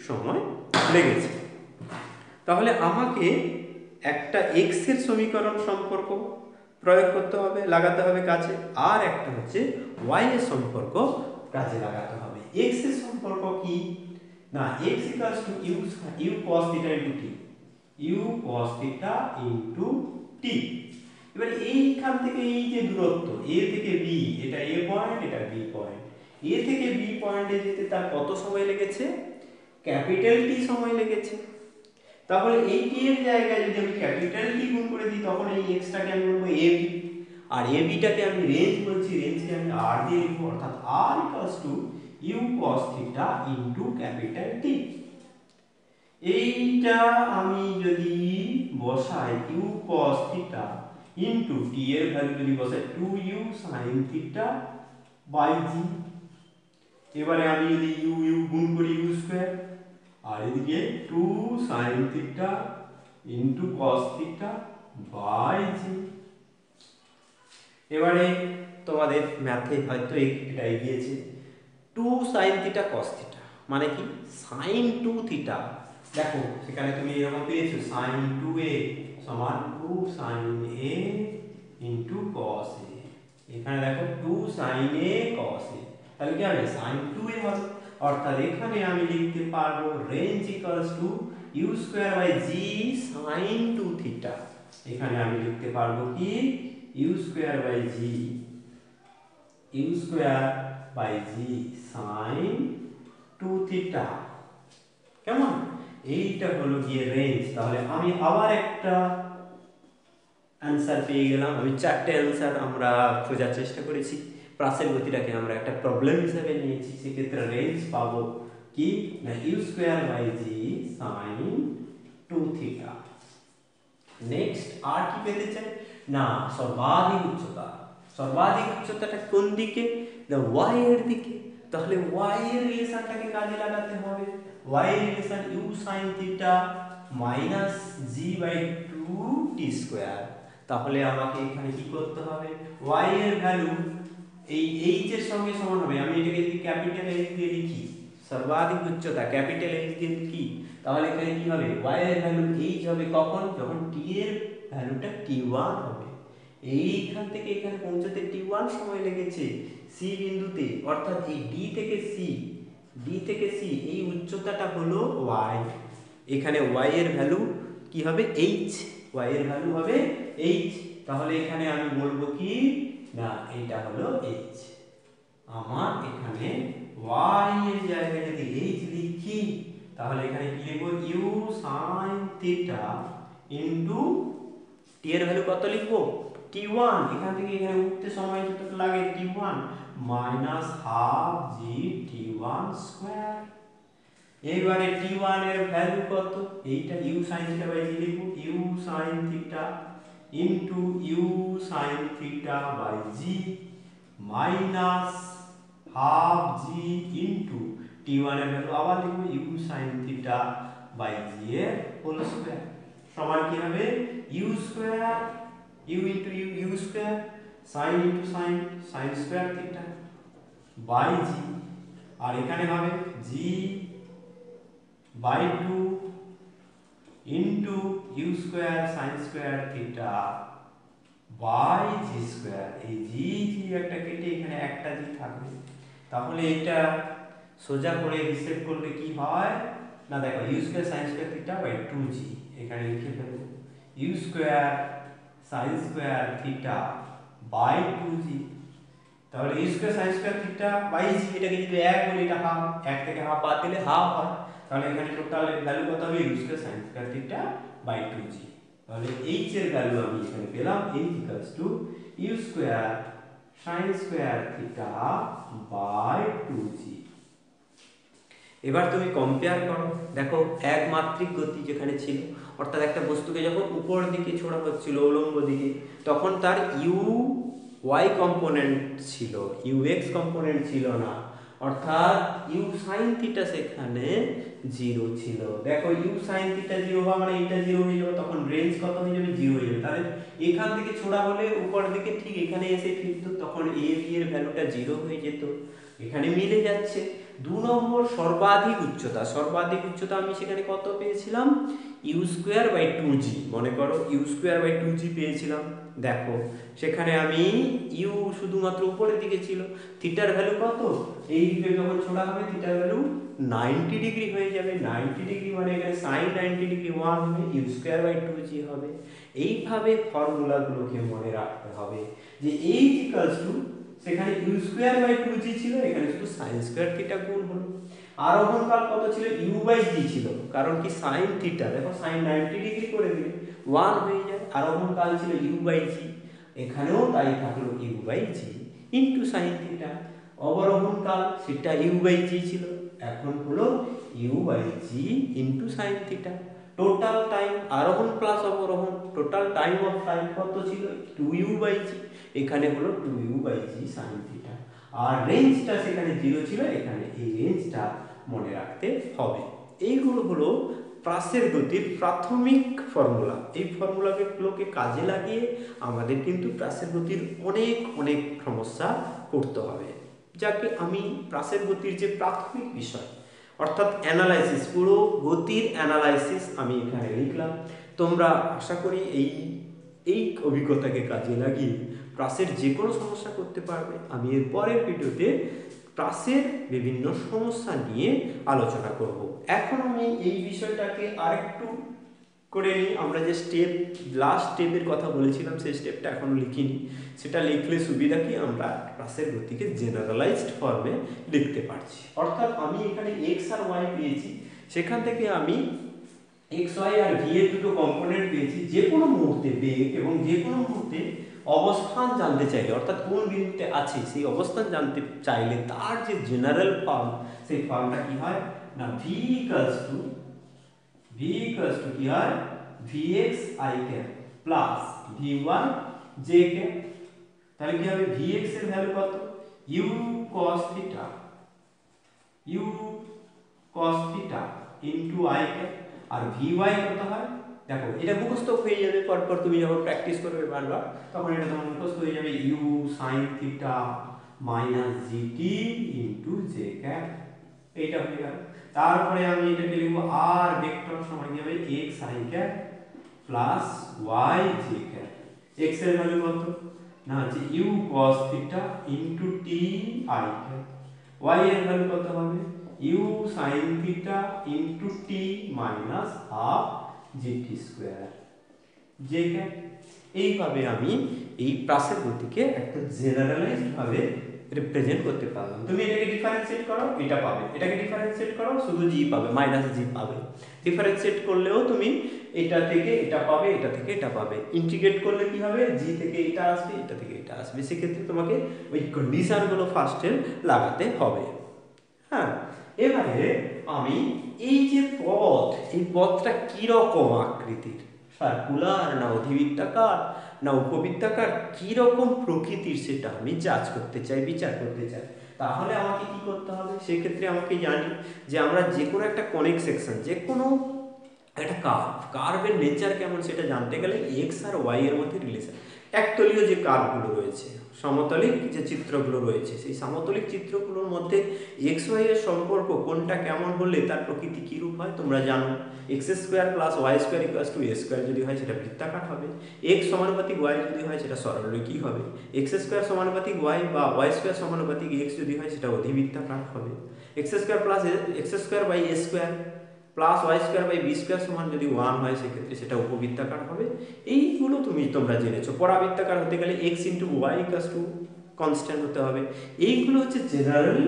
সময় লেগেছে। তাহলে আমাকে একটা এক্স এর সমীকরণ সম্পর্ক প্রয়োগ করতে হবে, লাগাতে হবে কাজে, আর একটা হচ্ছে ওয়াই এর সম্পর্ক কাজে লাগাতে হবে। এক্স এর সম্পর্ক কি না, x equals to you cos theta into t, u cos theta into t. এবার এইখান থেকে এই যে দূরত্ব এ থেকে বি, এটা এ পয়েন্ট, এটা বি পয়েন্ট, এ থেকে বি পয়েন্টে যেতে তার কত সময় লেগেছে, ক্যাপিটাল টি সময় লেগেছে। তাহলে এই টি এর জায়গায় যদি আমি ক্যাপিটাল টি গুণ করে দিই, তখন এই এক্সটাকে আমি বলবো এ বি, আর এ বিটাকে আমি রেঞ্জ বলছি, রেঞ্জকে আমি আর দিয়ে লিখবো, অর্থাৎ R equals to you cos theta into capital T. এইটা আমি যদি বসাই U cos theta into T এর ভ্যালু যদি বসাই 2u sin theta by G. এবারে আমি যদি ইউ ইউ গুণ করি ইউ স্কয়ার, আর এদিকে 2 sin theta into cos theta by G. এবারে তোমাদের ম্যাথে হয়তো এটা এগিয়েছে, 2 sin থিটা cos থিটা মানে কি, sin 2 থিটা। দেখো সেখানে তুমি এরকম পেয়েছো sin 2a সমান 2 sin a into cos a। এখানে দেখো 2 sin a cos a, তাহলে কি হবে sin 2a হবে। অর্থাৎ এখানে আমি লিখতে পারবো range equals to u square by g sin 2 theta. এখানে আমি লিখতে পারবো কি u square by g, u square by g sin 2 theta. কেমন, এইটা হলো গিয়ে রেঞ্জ। তাহলে আমি আবার একটা অ্যান্সার পেয়ে গেলাম। আমি চারটে অ্যান্সার আমরা খোঁজার চেষ্টা করেছি। প্রাসের গতিটাকে আমরা একটা প্রবলেম হিসেবে নিয়েছি, সেক্ষেত্রে রেঞ্জ পাবো কি না U square by G sine 2 theta. Next আর কি পেতে চাই না, সর্বাধিক উচ্চতা। সর্বাধিক উচ্চতাটা কোন দিকে না ওয়াই এর দিকে। তাহলে ওয়াই এর রিলেশনটাকে কাজে লাগাতে হবে। ওয়াই এর relation u sine theta minus g by 2 t square. তাহলে আমাকে এখানে কি করতে হবে, y এর ভ্যালু এই h এর সঙ্গে সমান হবে। আমি এটাকে যদি ক্যাপিটাল H দিয়ে লিখি, সর্বাধিক উচ্চতা ক্যাপিটাল H দিয়ে লিখি, তাহলে এখানে কি হবে, y এর ভ্যালু h হবে কখন, যখন t এর ভ্যালুটা t1 হবে। এইখান থেকে এখানে পৌঁছতে t1 সময় লেগেছে c বিন্দুতে, অর্থাৎ এই d থেকে c এই উচ্চতাটা হলো y। এখানে y এর ভ্যালু কি হবে h, y এর ভ্যালু হবে h। তাহলে এখানে আমি বলবো কি না এটা হলো h। আমার এখানে y এর জায়গায় যদি h লিখি, তাহলে এখানে কি লিখবো u sin theta into t এর ভ্যালু কত লিখবো t1। এখান থেকে এখানে উঠতে সময় যত লাগে t1 মাইনাস হাফ জি t1 স্কয়ার। এবারে t1 এর ভ্যালু কত, এইটা u sin theta by G লিখব, u sin theta into u sin theta by G minus half G into t1 এর ভ্যালু আবার লিখব u sin theta by G এর whole square সমান কি হবে u square u into u square sin into sin sin square theta by G, আর এখানে হবে g by 2 into u square sin square theta by g square। এই g একটা কেটে এখানে একটা g থাকবে। তাহলে এটা সোজা করে হিসেব করলে কি হয় না, দেখো u square sin square theta by 2g এখানে লিখে দেব u square sin square theta by 2g। তাহলে u square sin square theta by g এটাকে যদি 1 বলি, এটা হাফ, 1 থেকে হাফ বাদ দিলে হাফ হয়। তাহলে এখানে টোটাল ভ্যালু কত হবে u square sin square theta by 2g। তাহলে h এর ভ্যালু আমি এখানে পেলাম h equals to u square sin square theta by 2g। এবার তুমি কম্পেয়ার করো, দেখো একমাত্রিক গতি যেখানে ছিল, অর্থাৎ একটা বস্তুকে যখন উপর দিকে ছোড়া হচ্ছিল উলম্ব দিকে, তখন তার ইউ ওয়াই কম্পোনেন্ট ছিল, ইউ এক্স কম্পোনেন্ট ছিল না, অর্থাৎ ইউ সাইন থিটা সেখানে 0 ছিল। দেখো ইউ সাইন থিটা 0 হওয়া মানে এটা 0 হয়ে যাবে, তখন রেঞ্জ কত হয়ে যাবে? 0 হয়ে যাবে। তাহলে এখান থেকে ছোড়া হলে উপর দিকে ঠিক এখানে এসে ফিরত, তখন এ বি এর ভ্যালুটা 0 হয়ে যেত। এখানে মিলে যাচ্ছে। 2 নম্বর সর্বাধিক উচ্চতা, সর্বাধিক উচ্চতা আমি সেখানে কত পেয়েছিলাম? ইউ স্কোয়ার বাই 2g, মনে করো ইউ স্কোয়ার বাই 2g পেয়েছিলাম। দেখো সেখানে আমি ইউ শুধুমাত্র উপরের দিকে ছিল, থিটার ভ্যালু কত? এই দিকে যখন ছোড়া হবে থিটার ভ্যালু 90 ডিগ্রি হয়ে যাবে। 90 ডিগ্রি মানে এখানে সাইন 90 ডিগ্রি 1 হবে, ইউ স্কোয়ার বাই 2g হবে। এইভাবে ফর্মুলাগুলোকে মনে রাখতে হবে যে এইচ ইকুয়ালস টু, সেখানে ইউ স্কোয়ার বাই 2g ছিল, এখানে শুধু সাইন স্কোয়ার থিটা গুণ হলো। আরোহণ কাল কত ছিল? ইউ বাই জি ছিল, কারণ কি সাইন থিটা, দেখো সাইন 90 ডিগ্রি করে দিলে 1 হয়ে যায়। আরোহণ কাল ছিল ইউ বাই জি, এখানেও তাই থাকলো U by G into sine theta. অবরোহণ কাল সেটা ইউ বাই জি ছিল, এখন হলো U by G into sine theta. Total time আরোহণ প্লাস অবরোহণ, টোটাল টাইম অফ ফ্লাইট কত ছিল? 2u বাই জি, এখানে হলো 2u by G sine theta. আর রেঞ্জটা সেখানে 0 ছিল, এখানে এই রেঞ্জটা মনে রাখতে হবে। এইগুলো হলো প্রাসের গতির প্রাথমিক ফর্মুলা। এই ফর্মুলাগুলোকে কাজে লাগিয়ে আমাদের কিন্তু প্রাসের গতির অনেক অনেক সমস্যা করতে হবে, যাকে আমি প্রাসের গতির যে প্রাথমিক বিষয় অর্থাৎ অ্যানালাইসিস, পুরো গতির অ্যানালাইসিস আমি এখানে লিখলাম। তোমরা আশা করি এই অভিজ্ঞতাকে কাজে লাগিয়ে প্রাসের যে কোনো সমস্যা করতে পারবে। আমি এর পরের ভিডিওতে প্রাসের বিভিন্ন সমস্যা নিয়ে আলোচনা করব। এখন আমি এই বিষয়টাকে আরেকটু করে নিই। আমরা যে লাস্ট স্টেপের কথা বলেছিলাম, সেই স্টেপটা এখনো লিখিনি। সেটা লিখলে সুবিধা কি, আমরা প্রাসের গতিকে জেনারেলাইজড ফর্মে লিখতে পারছি। অর্থাৎ আমি এখানে এক্স আর ওয়াই পেয়েছি, সেখান থেকে আমি এক্স ওয়াই আর ভি এর দুটো কম্পোনেন্ট পেয়েছি। যে কোনো মুহূর্তে বেগ এবং যে কোনো মুহূর্তে অবস্থান জানতে চাইলে, অর্থাৎ কোন বিন্দুতে আছে সেই অবস্থান জানতে চাইলে তার যে জেনারেল ফর্ম, সেই ফর্মটা কি হয় না, ভি ইকুয়ালস টু কি হয়, vx i cap plus vy j cap. তাহলে কি হবে? vx এর ভ্যালু কত? u cos theta into i cap, আর vy কত হয়? দেখো এটা মুখস্থ হয়ে যাবে, পরপর তুমি যখন প্র্যাকটিস করবে বারবার, তখন এটা তোমার মুখস্থ হয়ে যাবে, u sin theta minus gt into j cap. এইটা হয়ে গেল। তারপরে আমি এটাকে লিখব r ভেক্টর সমান কি হবে, x i cap plus y j cap. x এর ভ্যালু কত না হচ্ছে u cos theta into t i cap, y এর ভ্যালু কত হবে, u sin theta into t minus half gt square j cap. এইভাবে আমি এই প্রাসের গতিকে একটা জেনারেলাইজড ভাবে রিপ্রেজেন্ট করতে পারলাম। তুমি এটাকে ডিফারেন্সিয়েট করো, এটা পাবে, এটাকে ডিফারেন্সিয়েট করো, শুধু জি পাবে, মাইনাস জি পাবে। ডিফারেন্সিয়েট করলেও তুমি এটা থেকে এটা পাবে, এটা থেকে এটা পাবে। ইন্টিগ্রেট করলে কি হবে, জি থেকে এটা আসবে, এটা থেকে এটা আসবে। সেক্ষেত্রে তোমাকে ওই কন্ডিশনগুলো ফার্স্টে লাগাতে হবে। হ্যাঁ, এবারে আমি এই যে পথ, এই পথটা কিরকম আকৃতির, সার্কুলার না অধিবৃত্তাকার না উপবৃত্তাকার, কিরকম প্রকৃতির, সেটা আমি জাজ করতে চাই, বিচার করতে চাই। তাহলে আমাকে কি করতে হবে? সেক্ষেত্রে আমাকে জানি যে আমরা যে কোনো একটা কনিক সেকশন, যে কোনো একটা কার্ভের নেচার কেমন সেটা জানতে গেলে এক্স আর ওয়াই এর মধ্যে রিলেশন, একতলীয় যে কার্ভগুলো রয়েছে, সমতলিক যে চিত্রগুলো রয়েছে, সেই সমতলিক চিত্রগুলোর মধ্যে এক্স ওয়াই এর সম্পর্ক কোনটা কেমন হলে তার প্রকৃতি কীরূপ হয় তোমরা জানো। X square plus y square equals to a square যদি হয় সেটা বৃত্তাকার হবে, এক্স সমানুপাতিক ওয়াই যদি হয় সেটা সরলরেখী হবে, এক্স স্কোয়ার সমানুপাতিক ওয়াই বা ওয়াই স্কোয়ার সমানুপাতিক এক্স যদি হয় সেটা অধিবৃত্তাকার হবে, x square plus x square by a square plus y square by b square সমান যদি 1 হয় সেক্ষেত্রে সেটা উপবৃত্তাকার হবে। এইগুলো তোমরা জেনেছো। পরাবৃত্তাকার হতে গেলে x into y equals to constant হতে হবে। এইগুলো হচ্ছে জেনারেল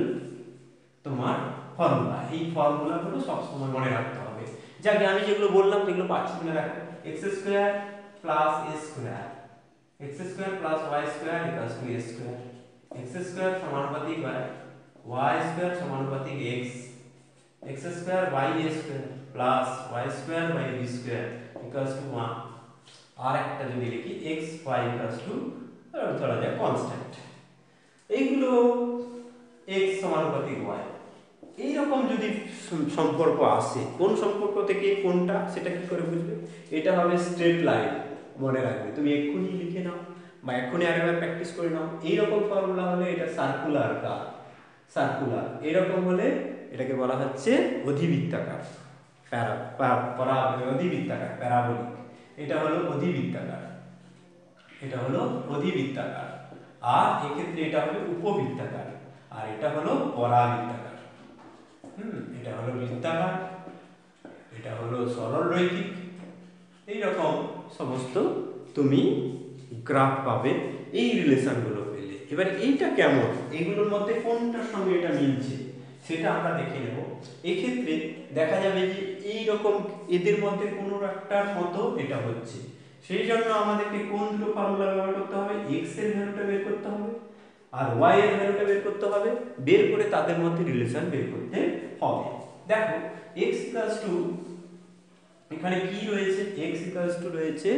তোমার ফর্মুলা। এই ফর্মুলাগুলো সবসময় মনে রাখতে হবে। যাকে আমি যেগুলো বললাম সেগুলো পাচ্ছি কিনা দেখো, x square plus a square, x square plus y square equals to a square, x square সমানুপাতিক y স্কয়ার সমানুপাতিক x square by a square plus y square by b square equals to 1 আর একটা যদি লিখি x y equals two ধরা যায় constant. এইগুলো x সমানুপাতিক y, এইরকম যদি সম্পর্ক আসে, কোন সম্পর্ক থেকে কোনটা সেটা কি করে বুঝবে? এটা হবে স্ট্রেট লাইন, মনে রাখবে। তুমি এক্ষুনি লিখে নাও বা এক্ষুনি আরেকবার প্র্যাকটিস করে নাও। এইরকম ফর্মুলা হলে এটা সার্কুলার কার, সার্কুলার। এরকম হলে এটাকে বলা হচ্ছে অধিবৃত্তাকার, অধিবৃত্তাকার প্যারাবোলিক। এটা হলো অধিবৃত্তাকার, এটা হলো অধিবৃত্তাকার। আর এক্ষেত্রে এটা হবে উপবৃত্তাকার, আর এটা হলো পরাবৃত্তাকার। এটা হলো বৃত্তাকার, এটা হলো সরল রৈখিক। এইরকম সমস্ত তুমি গ্রাফ পাবে এই রিলেশনগুলো পেলে। এবার এইটা কেমন, এইগুলোর মধ্যে কোনটার সঙ্গে এটা মিলছে সেটা আমরা দেখে নেব। এক্ষেত্রে দেখা যাবে যে এইরকম এদের মধ্যে কোনো একটার মতো এটা হচ্ছে, সেই জন্য আমাদেরকে কোন দুটো ফর্মুলা ব্যবহার করতে হবে? x এর ভ্যালুটা বের করতে হবে আর y এর ভ্যালুটা বের করতে হবে। বের করে তাদের মধ্যে রিলেশন বের করতে হবে। দেখো x ইকুয়ালস টু, এখানে কি রয়েছে? x ইকুয়ালস টু রয়েছে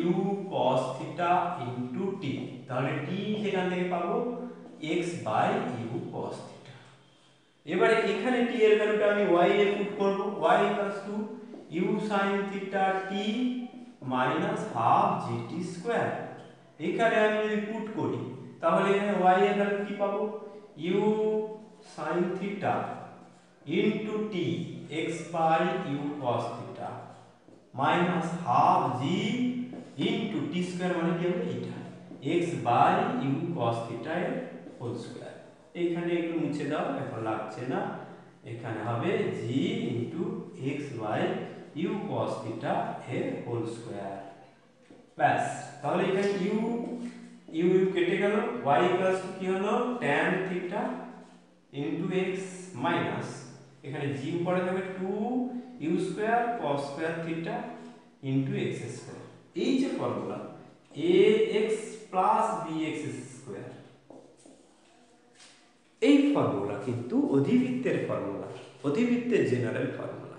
u cos theta into t। তাহলে t সেখান থেকে পাবো x by u cos theta. এবারে এখানে t এর ভ্যালুটা আমি y এ পুট করব, y equals to u sin theta t minus half gt square. এখানে আমি যদি পুট করি তাহলে এখানে y এর ভ্যালু কি পাবো? u sin theta into t x by u cos theta minus half g into t square, মানে কি হবে? এটা x by u cos theta এর হোল স্কয়ার। এখানে একটু মুছে দাও, এখন লাগছে না। এখানে হবে g into x by u cos theta এর হোল স্কয়ার। ব্যাস, তাহলে এখানে u কেটে গেল। y ইকুয়ালস টু কি হলো? tan theta into x minus এখানে g উপরে থাকবে 2 u square cos square theta into x square. এই যে formula ax plus bx square, এই ফর্মুলা কিন্তু অধিবৃত্তের ফর্মুলা, অধিবৃত্তের জেনারেল ফর্মুলা।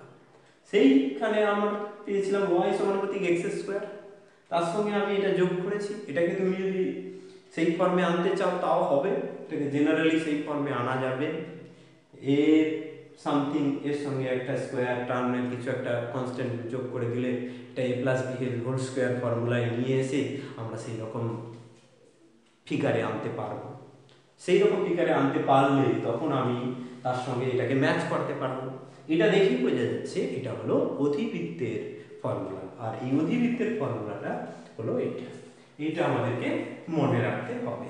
সেইখানে আমরা পেয়েছিলাম y সমানুপাতিক x স্কয়ার, তার সঙ্গে আমি এটা যোগ করেছি। এটাকে তুমি যদি সেই ফর্মে আনতে চাও তাও হবে, এটাকে জেনারেলি সেই ফর্মে আনা যাবে। এ সামথিং এর সঙ্গে একটা স্কয়ার টার্মের কিছু একটা কনস্ট্যান্ট যোগ করে দিলে এটা a প্লাস b এর হোল স্কয়ার ফর্মুলায় নিয়ে এসে আমরা সেই রকম ফিগারে আনতে পারবো। সেই রকম ফিগারে আনতে পারলে তখন আমি তার সঙ্গে এটাকে ম্যাচ করতে পারবো। এটা দেখেই বোঝা যাচ্ছে এটা হলো অধিবৃত্তের ফর্মুলা। আর এই অধিবৃত্তের ফর্মুলাটা হলো এটা, এটা আমাদেরকে মনে রাখতে হবে।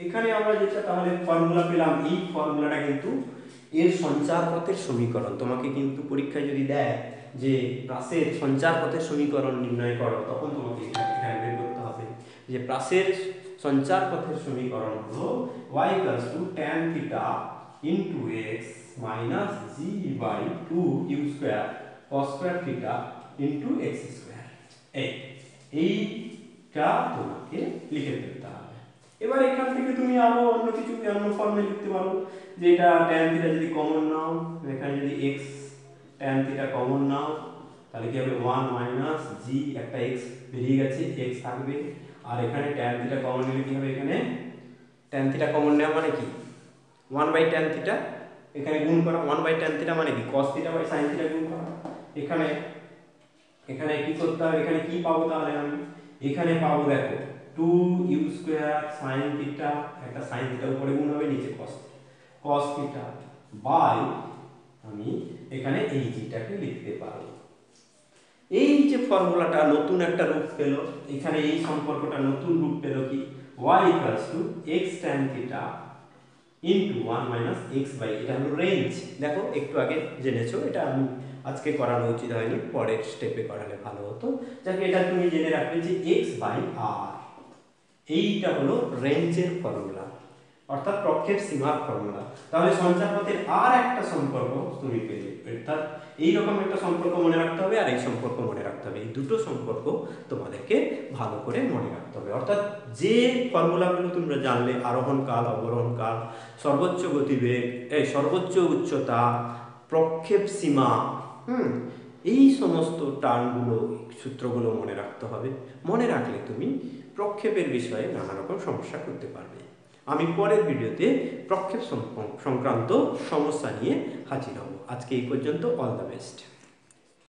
এখানে আমরা যেটা তাহলে ফর্মুলা পেলাম, এই ফর্মুলাটা কিন্তু এর সঞ্চার পথের সমীকরণ। তোমাকে কিন্তু পরীক্ষায় যদি দেয় যে প্রাসের সঞ্চার পথের সমীকরণ নির্ণয় করো, তখন তোমাকে এখানে বের করতে হবে যে প্রাসের সঞ্চার পথের সমীকরণ হলো y tan theta into x minus g by 2 u square cos square theta into x square. এইটা তোমাকে লিখে দিতে হবে। এবার এখান থেকে তুমি আরো অন্য কিছু অন্য ফর্মে লিখতে পারো, যে এটা tan থিটা যদি কমন নাও, এখানে যদি x tan থিটা কমন নাও তাহলে কি হবে 1 মাইনাস g, একটা x বেরিয়ে গেছে, x থাকবে। আর এখানে tan থিটা কমন নিলে কি হবে? এখানে tan থিটা কমন নেওয়া মানে কি 1 বাই tan থিটা, এখানে গুণ করা 1 বাই tan থিটা মানে কি cos theta by sin theta গুণ করা। এখানে কি করতে হবে? এখানে কি পাবো তাহলে? আমি এখানে পাবো দেখো 2 u স্কয়ার sin থিটা, একটা sin থিটা উপরে গুণ হবে, নিচে cos থিটা বাই আমি এখানে এই জিটাকে লিখতে পারবো। এই যে ফর্মুলাটা নতুন একটা রূপ পেল, এখানে এই সম্পর্কটা নতুন রূপ পেল কি y x tan theta into 1 minus x by, এটা হলো রেঞ্জ। দেখো একটু আগে জেনেছো, এটা আমি আজকে করানো উচিত হয়নি, পরের স্টেপে করালে ভালো হতো। যাকে এটা তুমি জেনে রাখবে যে x বাই r, এইটা হলো রেঞ্জের ফর্মুলা। অর্থাৎ প্রক্ষেপ সীমার ফর্মুলা। তাহলে সঞ্চারপথের আর একটা সম্পর্ক তুমি পেলে, অর্থাৎ এইরকম একটা সম্পর্ক মনে রাখতে হবে আর এই সম্পর্ক মনে রাখতে হবে। এই দুটো সম্পর্ক তোমাদেরকে ভালো করে মনে রাখতে হবে। অর্থাৎ যে ফর্মুলাগুলো তোমরা জানলে, আরোহণ কাল, অবরোহণ কাল, সর্বোচ্চ গতিবেগ, সর্বোচ্চ উচ্চতা, প্রক্ষেপ সীমা, এই সমস্ত টার্মগুলো, সূত্রগুলো মনে রাখতে হবে। মনে রাখলে তুমি প্রক্ষেপের বিষয়ে নানা রকম সমস্যা করতে পারবে। আমি পরের ভিডিওতে প্রক্ষেপ সংক্রান্ত সমস্যা নিয়ে হাজির হব। আজকে এই পর্যন্ত। All the best.